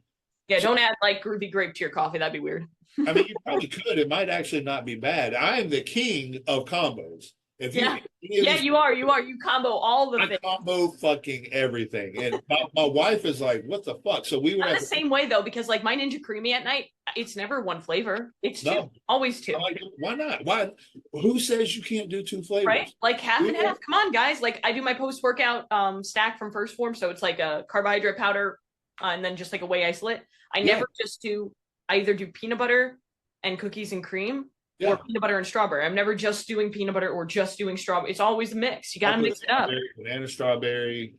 S1: Yeah,
S2: So,
S1: don't add like groovy grape to your coffee. That'd be weird.
S2: I mean, you probably could. It might actually not be bad. I am the king of combos. If you,
S1: Yeah. Yeah, you are. You are. You combo all the
S2: I
S1: things.
S2: combo fucking everything. And my wife is like, what the fuck? So we were
S1: I'm
S2: at
S1: the same way though, because like my Ninja Creamy at night, it's never one flavor. It's two.
S2: no,
S1: Always two.
S2: I'm like, why not? Why? Who says you can't do two
S1: Right?
S2: flavors?
S1: Like half
S2: We
S1: and
S2: were,
S1: half. Come on, guys. Like I do my post workout stack from First Form, so it's like a carbohydrate powder and then just like a whey isolate. I
S2: yeah,
S1: never just do. I either do peanut butter and cookies and cream, or
S2: yeah.
S1: peanut butter and strawberry. I'm never just doing peanut butter or just doing strawberry. It's always a mix. You got
S2: I
S1: to
S2: put
S1: mix it up.
S2: strawberry, banana strawberry.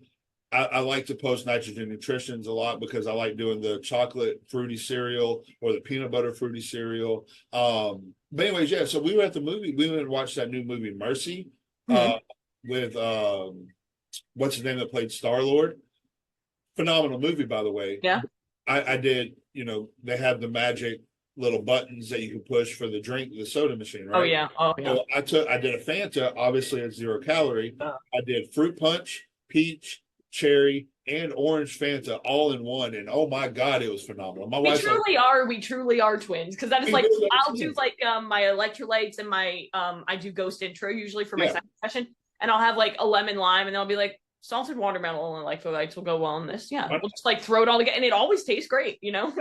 S2: I like to post nitrogen nutritions a lot because I like doing the chocolate fruity cereal or the peanut butter fruity cereal. But anyways, yeah. So we were at the movie. We went and watched that new movie Mercy,
S1: Mm-hmm.
S2: with what's his name that played Star Lord. Phenomenal movie, by the way.
S1: Yeah.
S2: I did. They have the magic little buttons that you can push for the drink, the soda machine,
S1: Oh
S2: right?
S1: yeah. Oh yeah.
S2: So I did a Fanta. Obviously, it's 0 calorie. I did fruit punch, peach, cherry, and orange Fanta all in one, and oh my god, it was phenomenal. My
S1: We
S2: wife's like,
S1: truly are. We truly are twins because that is
S2: "We
S1: like
S2: really are
S1: I'll do
S2: twins."
S1: like my electrolytes and my I do ghost intro usually for my
S2: Yeah,
S1: second session, and I'll have like a lemon lime, and they'll be like salted watermelon and electrolytes will go well in this. Yeah, we'll just like throw it all together, and it always tastes great, you know.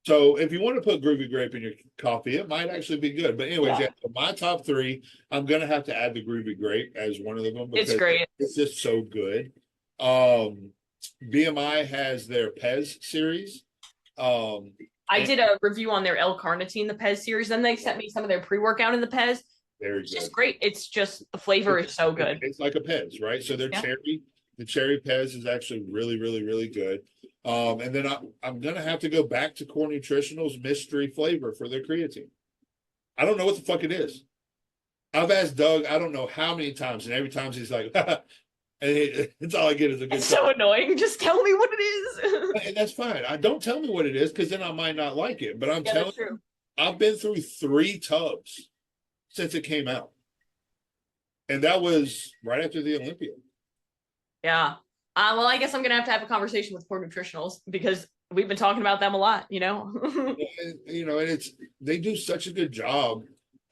S2: so if you want to put groovy grape in your coffee, it might actually be Good. But anyways,
S1: Yeah,
S2: yeah, for my top three, I'm gonna have to add the groovy grape as one of them
S1: it's
S2: because
S1: great.
S2: it's just so good. Um, BMI has their Pez series.
S1: I
S2: And
S1: did a review on their L-carnitine, the Pez series. Then they sent me some of their pre-workout in the Pez.
S2: very
S1: It's
S2: good.
S1: just great. It's just the flavor is so good.
S2: It's like a Pez, right? So their
S1: Yeah.
S2: the cherry Pez is actually really, really, really good. And then I'm gonna have to go back to Core Nutritional's mystery flavor for their creatine. I don't know what the fuck it is. I've asked Doug, I don't know how many times, and every time he's like, and it's all I get is a good
S1: It's so annoying. Just tell me what it is.
S2: and that's fine. I don't tell me what it is because then I might not like it. But I'm
S1: Yeah,
S2: telling
S1: that's true.
S2: you, I've been through 3 tubs since it came out. And that was right after the Olympia.
S1: Yeah. Well, I guess I'm gonna have to have a conversation with Core Nutritionals because we've been talking about them a lot, you know.
S2: And they do such a good job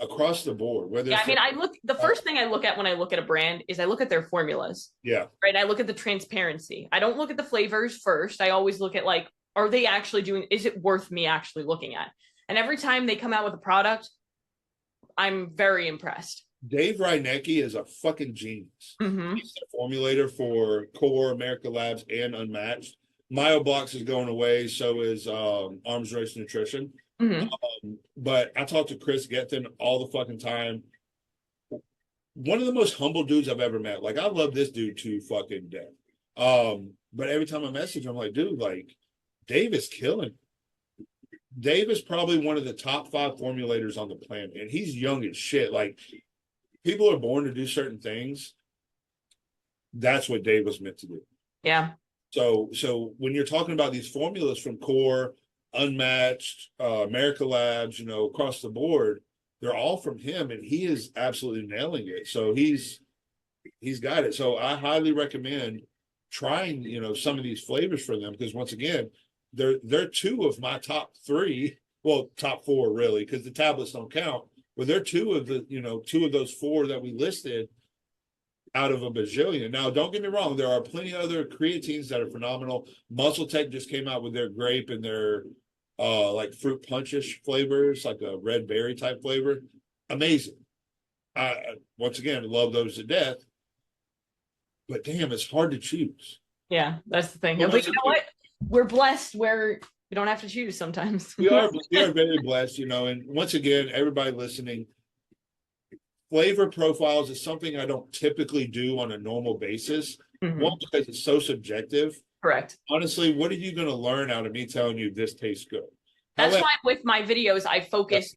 S2: across the board. Whether
S1: Yeah,
S2: it's
S1: I mean, the first thing I look at when I look at a brand is I look at their formulas,
S2: yeah,
S1: right? I look at the transparency. I don't look at the flavors first. I always look at like, are they actually doing, is it worth me actually looking at? And every time they come out with a product, I'm very impressed.
S2: Dave Reinecke is a fucking genius.
S1: Mm-hmm.
S2: He's the formulator for Core, America Labs, and Unmatched. MyoBlocks is going away, so is Arms Race Nutrition.
S1: Mm-hmm.
S2: But I talk to Chris Gethin all the fucking time. One of the most humble dudes I've ever met. Like, I love this dude to fucking death. But every time I message him, I'm like, dude, like, Dave is killing. Dave is probably one of the top 5 formulators on the planet, and he's young as shit. Like, people are born to do certain things. That's what Dave was meant to do.
S1: Yeah.
S2: So when you're talking about these formulas from Core, Unmatched, America Labs, across the board, they're all from him, and he is absolutely nailing it. So he's got it. So I highly recommend trying, some of these flavors for them because once again, they're 2 of my top 3. Well, top 4 really, because the tablets don't count. But they're 2 of the 2 of those 4 that we listed out of a bajillion. Now, don't get me wrong, there are plenty of other creatines that are phenomenal. Muscle Tech just came out with their grape and their like fruit punchish flavors, like a red berry type flavor. Amazing. I once again love those to death. But damn, it's hard to choose.
S1: Yeah, that's the thing.
S2: Well,
S1: But you know what? We're blessed where We don't have to choose sometimes.
S2: we are very blessed, you know, and once again, everybody listening, flavor profiles is something I don't typically do on a normal basis. One, because it's so subjective.
S1: Correct.
S2: Honestly, what are you going to learn out of me telling you this tastes good?
S1: That's why with my videos,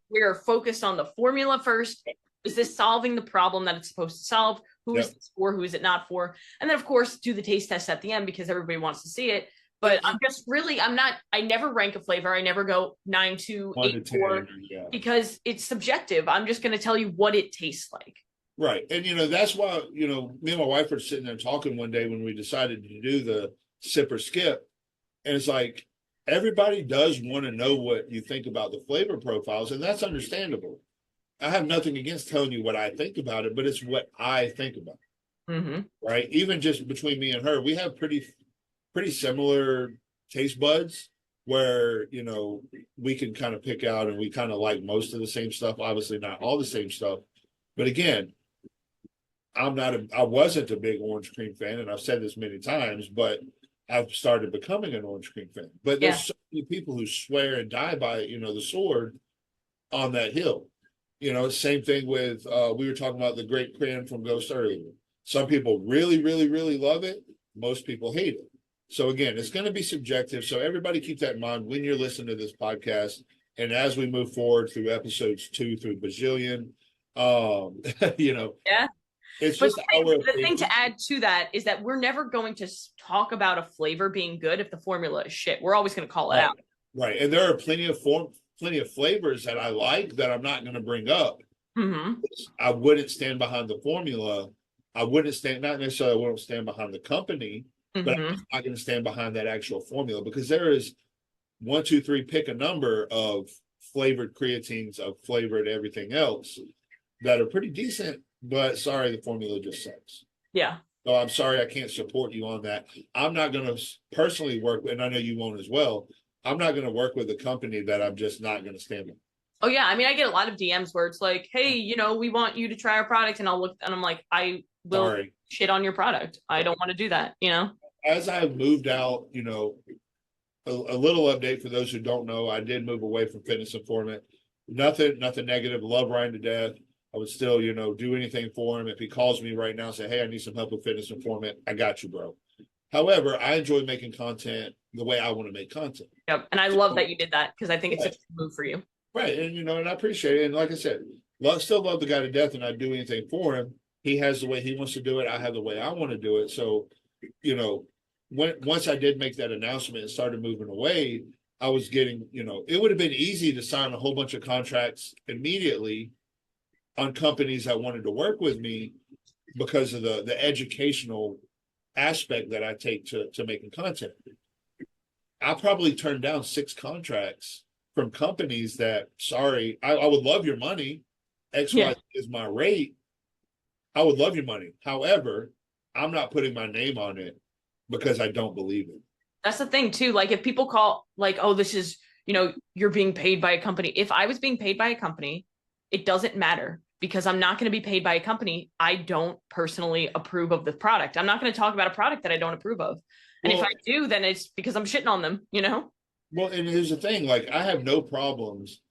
S1: we're focused on the formula first. Is this solving the problem that it's supposed to solve? Who is this for? Who is it not for? And then, of course, do the taste test at the end because everybody wants to see it. But I never rank a flavor. I never go 9.2, 8.4 because it's subjective. I'm just going to tell you what it tastes like.
S2: Right. And, you know, that's why, you know, me and my wife were sitting there talking one day when we decided to do the sip or skip. And it's like, everybody does want to know what you think about the flavor profiles, and that's understandable. I have nothing against telling you what I think about it, but it's what I think about it. Right? Even just between me and her, we have pretty similar taste buds where, you know, we can kind of pick out and we kind of like most of the same stuff, obviously not all the same stuff. But again, I wasn't a big orange cream fan, and I've said this many times, but I've started becoming an orange cream fan. But there's so many people who swear and die by, you know, the sword on that hill. You know, same thing with we were talking about the Great Crayon from Ghost earlier. Some people really, really, really love it. Most people hate it. So again, it's going to be subjective. So everybody keep that in mind when you're listening to this podcast. And as we move forward through episodes 2 through bajillion, you know, it's just
S1: the thing to add to that is that we're never going to talk about a flavor being good if the formula is shit. We're always going to call it out.
S2: Right. And there are plenty of flavors that I like that I'm not going to bring up. I wouldn't stand behind the formula. Not necessarily I wouldn't stand behind the company, but I'm not going to stand behind that actual formula because there is 1, 2, 3, pick a number of flavored creatines, of flavored everything else that are pretty decent. But sorry, the formula just sucks.
S1: Yeah.
S2: So I'm sorry I can't support you on that. I'm not going to personally work, and I know you won't as well. I'm not going to work with a company that I'm just not going to stand with.
S1: Oh, yeah. I mean, I get a lot of DMs where it's like, hey, you know, we want you to try our product. And I'll look and I'm like, I will shit on your product. I don't want to do that, you know?
S2: As I've moved out, you know, a little update for those who don't know, I did move away from Fitness Informant. Nothing negative. Love Ryan to death. I would still, you know, do anything for him. If he calls me right now and say, hey, I need some help with Fitness Informant, I got you, bro. However, I enjoy making content the way I want to make content.
S1: Yep. And I love that you did that because I think it's a move for you.
S2: Right. And, you know, and I appreciate it. And like I said, still love the guy to death, and I'd do anything for him. He has the way he wants to do it. I have the way I want to do it. So, you know, once I did make that announcement and started moving away, I was getting, you know, it would have been easy to sign a whole bunch of contracts immediately on companies that wanted to work with me because of the educational aspect that I take to making content. I probably turned down 6 contracts from companies that, sorry, I would love your money. XY is my rate. I would love your money. However, I'm not putting my name on it because I don't believe it.
S1: That's the thing too. Like if people call like, oh, this is, you know, you're being paid by a company. If I was being paid by a company, it doesn't matter because I'm not going to be paid by a company. I don't personally approve of the product. I'm not going to talk about a product that I don't approve of. And if I do, then it's because I'm shitting on them, you know? Well,
S2: and here's the thing, like I have no problems,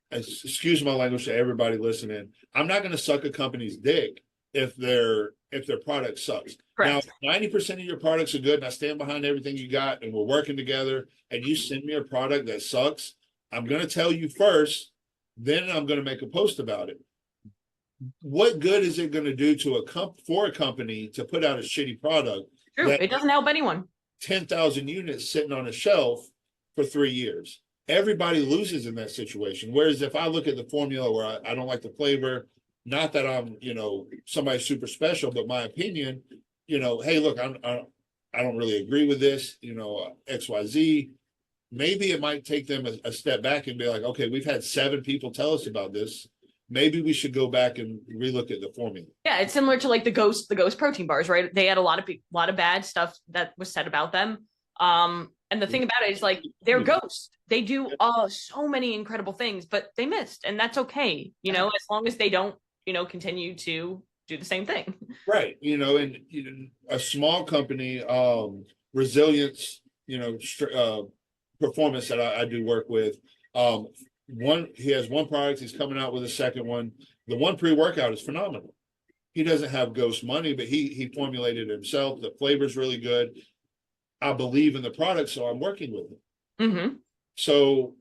S2: excuse my language to everybody listening. I'm not going to suck a company's dick if their product sucks. Correct. Now, 90% of your products are good and I stand behind everything you got and we're working together and you send me a product that sucks, I'm going to tell you first, then I'm going to make a post about it. What good is it going to do to a company to put out a shitty product?
S1: True. It doesn't help anyone.
S2: 10,000 units sitting on a shelf for 3 years. Everybody loses in that situation. Whereas if I look at the formula where I don't like the flavor, not that I'm, you know, somebody super special, but my opinion, you know, hey, look, I don't really agree with this, you know, XYZ. Maybe it might take them a step back and be like, okay, we've had 7 people tell us about this. Maybe we should go back and relook at the formula. Yeah,
S1: it's similar to like the ghost protein bars, right? They had a lot of bad stuff that was said about them. And the thing about it is like they're ghosts. They do so many incredible things, but they missed, and that's okay, you know, as long as they don't, you know, continue to do the same thing.
S2: Right. You know, and you know, a small company, resilience, you know, performance that I do work with. He has one product, he's coming out with a second one. The one pre-workout is phenomenal. He doesn't have ghost money, but he formulated it himself. The flavor's really good. I believe in the product, so I'm working with him.
S1: Mm-hmm.
S2: So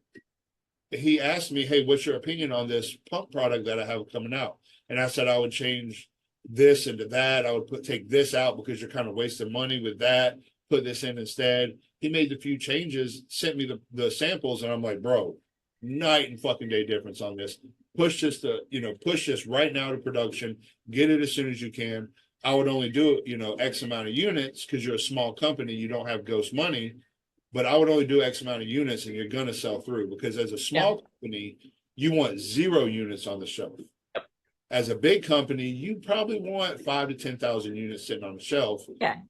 S2: he asked me, hey, what's your opinion on this pump product that I have coming out? And I said I would change this into that. I would take this out because you're kind of wasting money with that. Put this in instead. He made a few changes, sent me the samples, and I'm like, bro, night and fucking day difference on this. Push this right now to production. Get it as soon as you can. I would only do X amount of units because you're a small company. You don't have ghost money. But I would only do X amount of units and you're going to sell through, because as a small company, you want 0 units on the shelf.
S1: Yep.
S2: As a big company, you probably want 5,000 to 10,000 units sitting on the shelf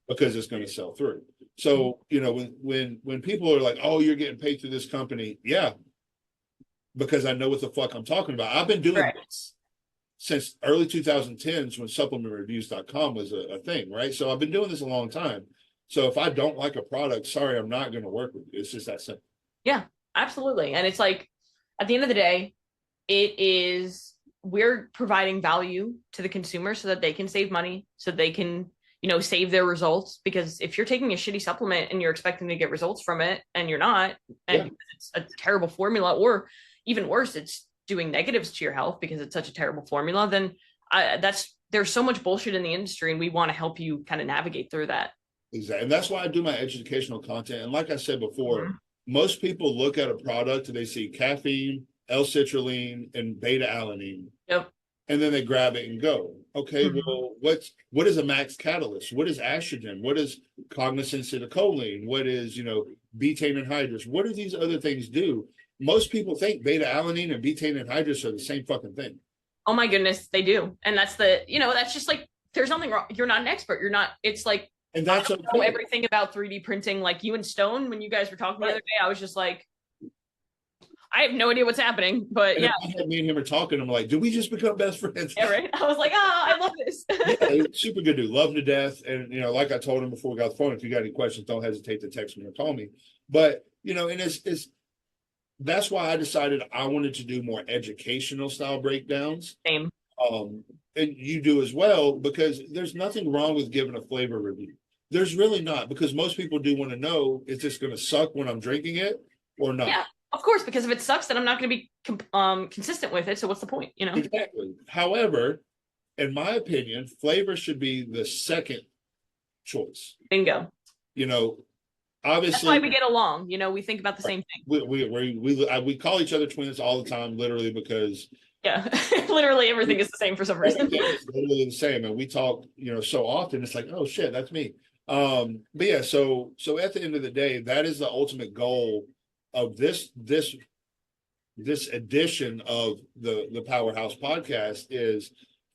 S2: because it's going to sell through. So, when people are like, oh, you're getting paid through this company. Yeah, because I know what the fuck I'm talking about. I've been doing this since early 2010s when supplementreviews.com was a thing, right? So I've been doing this a long time. So if I don't like a product, sorry, I'm not going to work with you. It's just that simple.
S1: Yeah, absolutely. And it's like, at the end of the day, we're providing value to the consumer so that they can save money, so they can, save their results. Because if you're taking a shitty supplement and you're expecting to get results from it and you're not, and it's a terrible formula, or even worse, it's doing negatives to your health because it's such a terrible formula, then there's so much bullshit in the industry, and we want to help you kind of navigate through that.
S2: Exactly. And that's why I do my educational content. And like I said before, most people look at a product and they see caffeine, L-citrulline, and beta-alanine.
S1: Yep.
S2: And then they grab it and go, okay, well, what is a max catalyst? What is estrogen? What is cognizant acetylcholine? What is, betaine anhydrous? What do these other things do? Most people think beta-alanine and betaine anhydrous are the same fucking thing.
S1: Oh my goodness, they do. And that's that's just like, there's nothing wrong. You're not an expert. You're not, it's like,
S2: and that's
S1: I don't know everything about 3D printing. Like you and Stone, when you guys were talking the other day, I was just like, I have no idea what's happening. But
S2: and me and him are talking. I'm like, did we just become best friends?
S1: Yeah, right. I was like, I love this.
S2: Super good dude, love him to death. And like I told him before we got the phone, if you got any questions, don't hesitate to text me or call me. But and it's that's why I decided I wanted to do more educational style breakdowns.
S1: Same.
S2: And you do as well, because there's nothing wrong with giving a flavor review. There's really not, because most people do want to know, is this going to suck when I'm drinking it or not?
S1: Yeah, of course, because if it sucks, then I'm not going to be consistent with it. So what's the point,
S2: Exactly. However, in my opinion, flavor should be the second choice.
S1: Bingo.
S2: Obviously.
S1: That's why we get along. We think about the same thing.
S2: We call each other twins all the time, literally, because
S1: literally everything is the same for some reason.
S2: It's literally the same, and we talk, so often. It's like, oh shit, that's me. But yeah, so at the end of the day, that is the ultimate goal of this edition of the Powerhouse podcast is,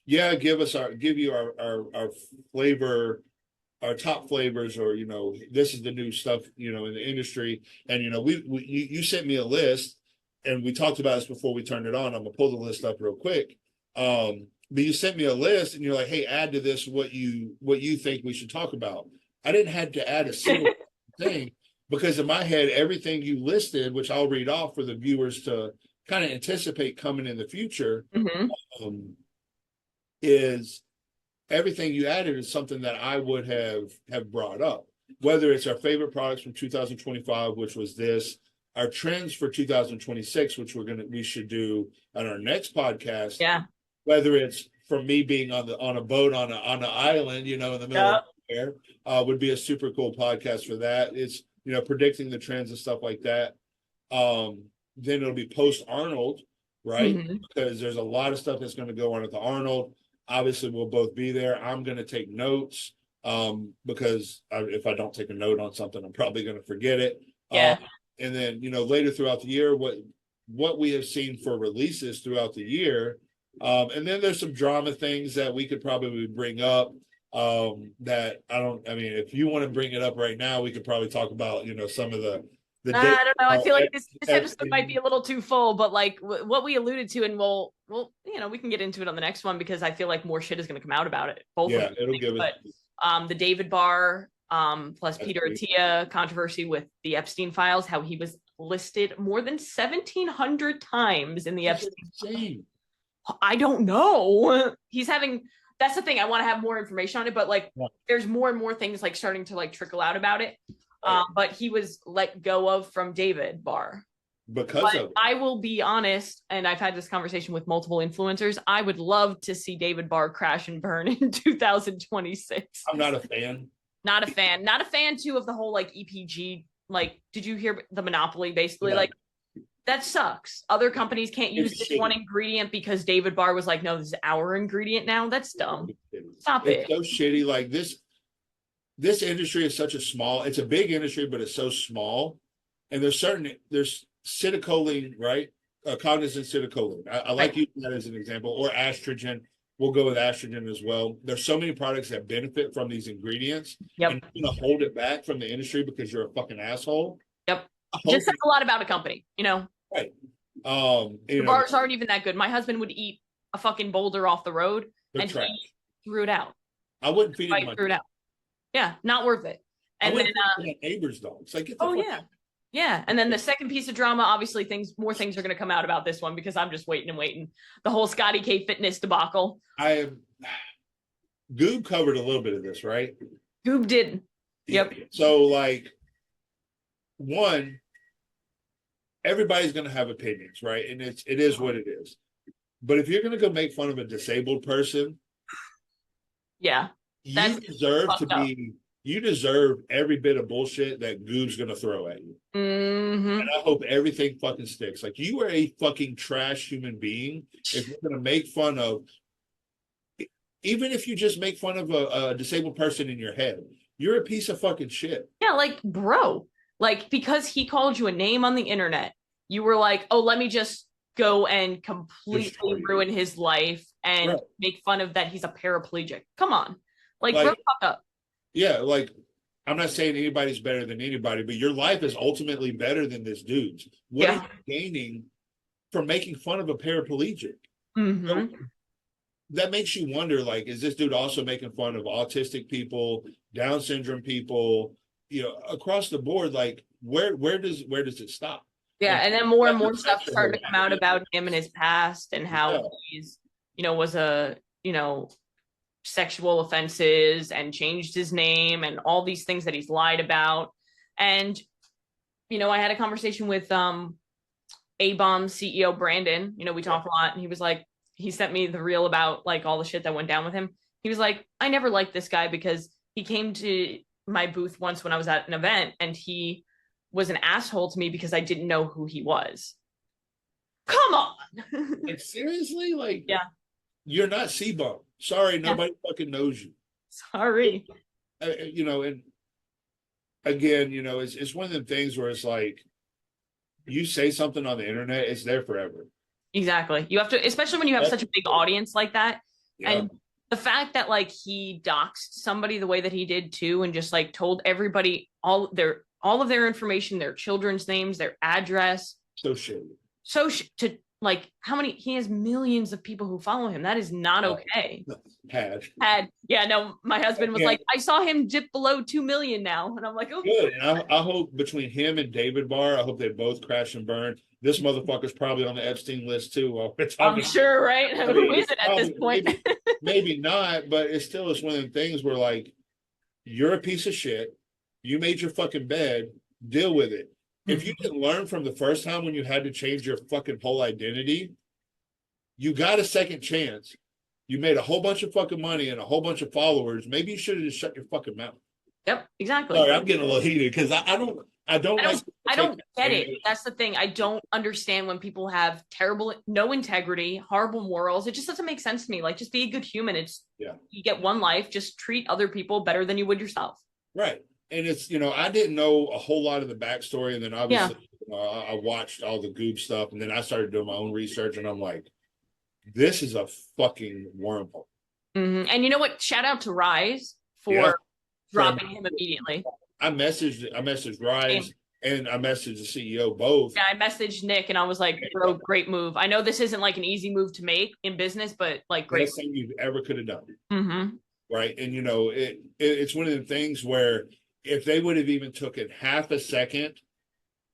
S2: give you our flavor, our top flavors, or this is the new stuff in the industry. And you sent me a list. And we talked about this before we turned it on. I'm gonna pull the list up real quick. But you sent me a list, and you're like, "Hey, add to this what you think we should talk about." I didn't have to add a single thing, because in my head, everything you listed, which I'll read off for the viewers to kind of anticipate coming in the future, is everything you added is something that I would have brought up. Whether it's our favorite products from 2025, which was this. Our trends for 2026, which we should do on our next podcast.
S1: Yeah.
S2: Whether it's from me being on a boat on an island, in the middle of the air, would be a super cool podcast for that. It's predicting the trends and stuff like that. Then it'll be post Arnold, right? Because there's a lot of stuff that's going to go on at the Arnold. Obviously, we'll both be there. I'm going to take notes because if I don't take a note on something, I'm probably going to forget it.
S1: Yeah.
S2: And then, later throughout the year, what we have seen for releases throughout the year. And then there's some drama things that we could probably bring up that if you want to bring it up right now, we could probably talk about, some of the
S1: I don't know. I feel like this episode might be a little too full, but like what we alluded to, and we'll we can get into it on the next one, because I feel like more shit is going to come out about it.
S2: It'll give it.
S1: But the David Barr plus Peter Attia controversy with the Epstein files, how he was listed more than 1,700 times in the
S2: That's
S1: Epstein.
S2: insane.
S1: I don't know. He's having, that's the thing. I want to have more information on it, but like there's more and more things like starting to like trickle out about it. But he was let go of from David Barr.
S2: Because of it.
S1: I will be honest, and I've had this conversation with multiple influencers. I would love to see David Barr crash and burn in 2026.
S2: I'm not a fan.
S1: Not a fan. Not a fan too of the whole like EPG. Like, did you hear the monopoly? Basically,
S2: No.
S1: like that sucks. Other companies can't use
S2: It's
S1: this
S2: shitty.
S1: one ingredient because David Barr was like, no, this is our ingredient now. That's dumb. Stop it.
S2: It's so shitty. Like this industry is such a small, it's a big industry, but it's so small. And there's citicoline, right? Cognizant citicoline. I like using that as an example, or estrogen. We'll go with estrogen as well. There's so many products that benefit from these ingredients.
S1: Yep.
S2: And you're going to hold it back from the industry because you're a fucking asshole.
S1: Yep. Just says a lot about a company, you know?
S2: Right.
S1: The bars aren't even that good. My husband would eat a fucking boulder off the road and
S2: trash.
S1: he threw it out.
S2: I wouldn't feed it.
S1: Threw it out. Yeah, not worth it. And then
S2: neighbors' dogs. Like,
S1: yeah. And then the second piece of drama, obviously more things are going to come out about this one because I'm just waiting and waiting. The whole Scotty K Fitness debacle.
S2: Goob covered a little bit of this, right?
S1: Goob did. Yep.
S2: So like, one, everybody's going to have opinions, right? And it is what it is. But if you're going to go make fun of a disabled person,
S1: yeah,
S2: you deserve every bit of bullshit that Goob's going to throw at you.
S1: Mm-hmm.
S2: And I hope everything fucking sticks. Like, you are a fucking trash human being if you're going to make fun of, even if you just make fun of a disabled person in your head, you're a piece of fucking shit.
S1: Yeah, like, bro, like, because he called you a name on the internet, you were like, oh, let me just go and completely ruin his life and make fun of that he's a paraplegic. Come on. Like grow the fuck up.
S2: Yeah, like, I'm not saying anybody's better than anybody, but your life is ultimately better than this dude's. What are you gaining from making fun of a paraplegic?
S1: Mm-hmm.
S2: So that makes you wonder, like, is this dude also making fun of autistic people, Down syndrome people, across the board? Like, where does it stop?
S1: Yeah, and then more and more stuff started to come out about him and his past and how he's, was a, sexual offenses and changed his name and all these things that he's lied about. And, I had a conversation with A-Bomb CEO Brandon. We talk a lot, and he was like, he sent me the reel about like all the shit that went down with him. He was like, I never liked this guy because he came to my booth once when I was at an event and he was an asshole to me because I didn't know who he was. Come on.
S2: Like, seriously? Like,
S1: yeah.
S2: You're not C-Bump. Sorry, nobody fucking knows you.
S1: Sorry.
S2: And again, it's one of the things where it's like, you say something on the internet, it's there forever.
S1: Exactly. You have to, especially when you have such a big audience like that.
S2: Yeah.
S1: And the fact that like he doxed somebody the way that he did too, and just like told everybody all of their information, their children's names, their address.
S2: So shitty.
S1: To like how many, he has millions of people who follow him. That is not okay.
S2: Had.
S1: Yeah, no, my husband was like, I saw him dip below 2 million now. And I'm like, okay.
S2: Good. And I hope between him and David Barr, I hope they both crash and burn. This motherfucker's probably on the Epstein list too.
S1: I'm sure, right? Who is it at this point?
S2: maybe not, but it's one of the things where like, you're a piece of shit. You made your fucking bed, deal with it. If you can learn from the first time when you had to change your fucking whole identity, you got a second chance. You made a whole bunch of fucking money and a whole bunch of followers. Maybe you should have just shut your fucking mouth.
S1: Yep, exactly.
S2: Sorry, I'm getting a little heated because I don't
S1: get it. That's the thing. I don't understand when people have no integrity, horrible morals. It just doesn't make sense to me. Like, just be a good human. You get one life. Just treat other people better than you would yourself.
S2: Right. And it's, I didn't know a whole lot of the backstory. And then obviously I watched all the Goob stuff, and then I started doing my own research, and I'm like, this is a fucking wormhole.
S1: Mm-hmm. And you know what? Shout out to Rise for dropping him immediately.
S2: I messaged Rise and I messaged the CEO both.
S1: Yeah, I messaged Nick and I was like, bro, great move. I know this isn't like an easy move to make in business, but like great.
S2: Best thing you've ever could have done.
S1: Mm-hmm.
S2: Right. And it's one of the things where if they would have even taken half a second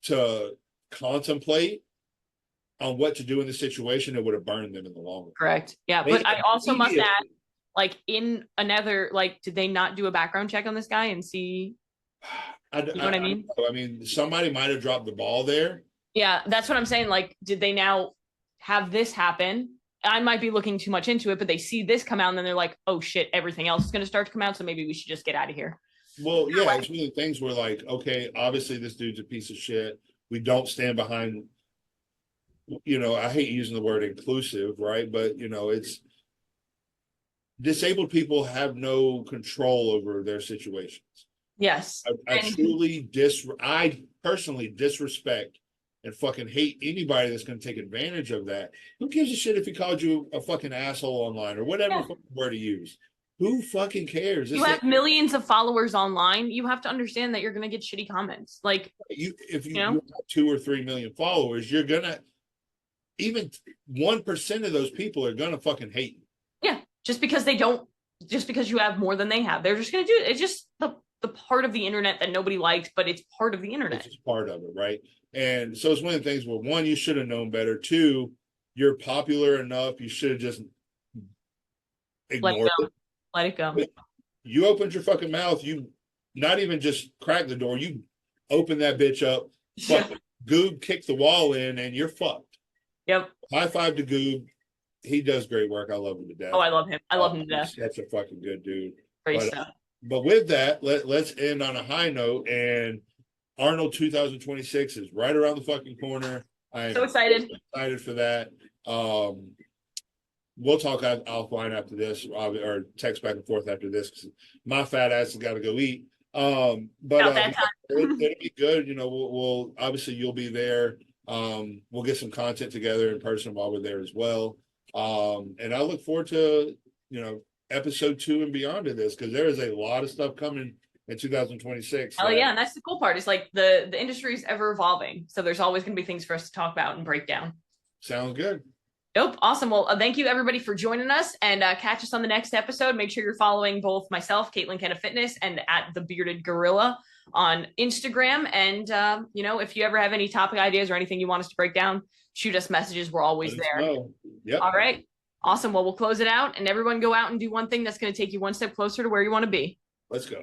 S2: to contemplate on what to do in the situation, it would have burned them in the long run.
S1: Correct. Yeah. But I also must add, like, in another, like, did they not do a background check on this guy and see? You know what I mean?
S2: I mean, somebody might have dropped the ball there.
S1: Yeah, that's what I'm saying. Like, did they now have this happen? I might be looking too much into it, but they see this come out and then they're like, oh shit, everything else is going to start to come out. So maybe we should just get out of here.
S2: Well, yeah, it's one of the things where, like, okay, obviously this dude's a piece of shit. We don't stand behind, you know, I hate using the word inclusive, right? But, you know, it's disabled people have no control over their situations.
S1: Yes.
S2: I personally disrespect and fucking hate anybody that's going to take advantage of that. Who gives a shit if he called you a fucking asshole online or whatever word to use? Who fucking cares?
S1: You have millions of followers online. You have to understand that you're going to get shitty comments. Like,
S2: if you have 2 or 3 million followers, you're going to, even 1% of those people are going to fucking hate you.
S1: Yeah. Just because you have more than they have, they're just going to do it. It's just the part of the internet that nobody likes, but it's part of the internet.
S2: It's just part of it, right? And so it's one of the things where, one, you should have known better. 2, you're popular enough. You should have just ignored it.
S1: Let it go.
S2: But you opened your fucking mouth. You not even just cracked the door. You opened that bitch up. Goob kicked the wall in, and you're fucked.
S1: Yep.
S2: High five to Goob. He does great work. I love him to death.
S1: Oh, I love him. I love him to death.
S2: That's a fucking good dude.
S1: Great stuff.
S2: But with that, let's end on a high note. And Arnold 2026 is right around the fucking corner. I'm
S1: so excited.
S2: Excited for that. We'll talk offline after this, or text back and forth after this, because my fat ass has got to go eat. But it'll be good. You know, we'll obviously you'll be there. We'll get some content together in person while we're there as well. And I look forward to, you know, episode 2 and beyond of this, because there is a lot of stuff coming in 2026.
S1: Oh yeah, and that's the cool part. It's like the industry is ever evolving, so there's always going to be things for us to talk about and break down.
S2: Sounds good.
S1: Dope. Awesome. Well, thank you everybody for joining us, and catch us on the next episode. Make sure you're following both myself, Kaitlyn Kenna Fitness, and at the Bearded Gorilla on Instagram. And you know, if you ever have any topic ideas or anything you want us to break down, shoot us messages. We're always there.
S2: Yep.
S1: All right. Awesome. Well, we'll close it out, and everyone go out and do one thing that's going to take you one step closer to where you want to be.
S2: Let's go.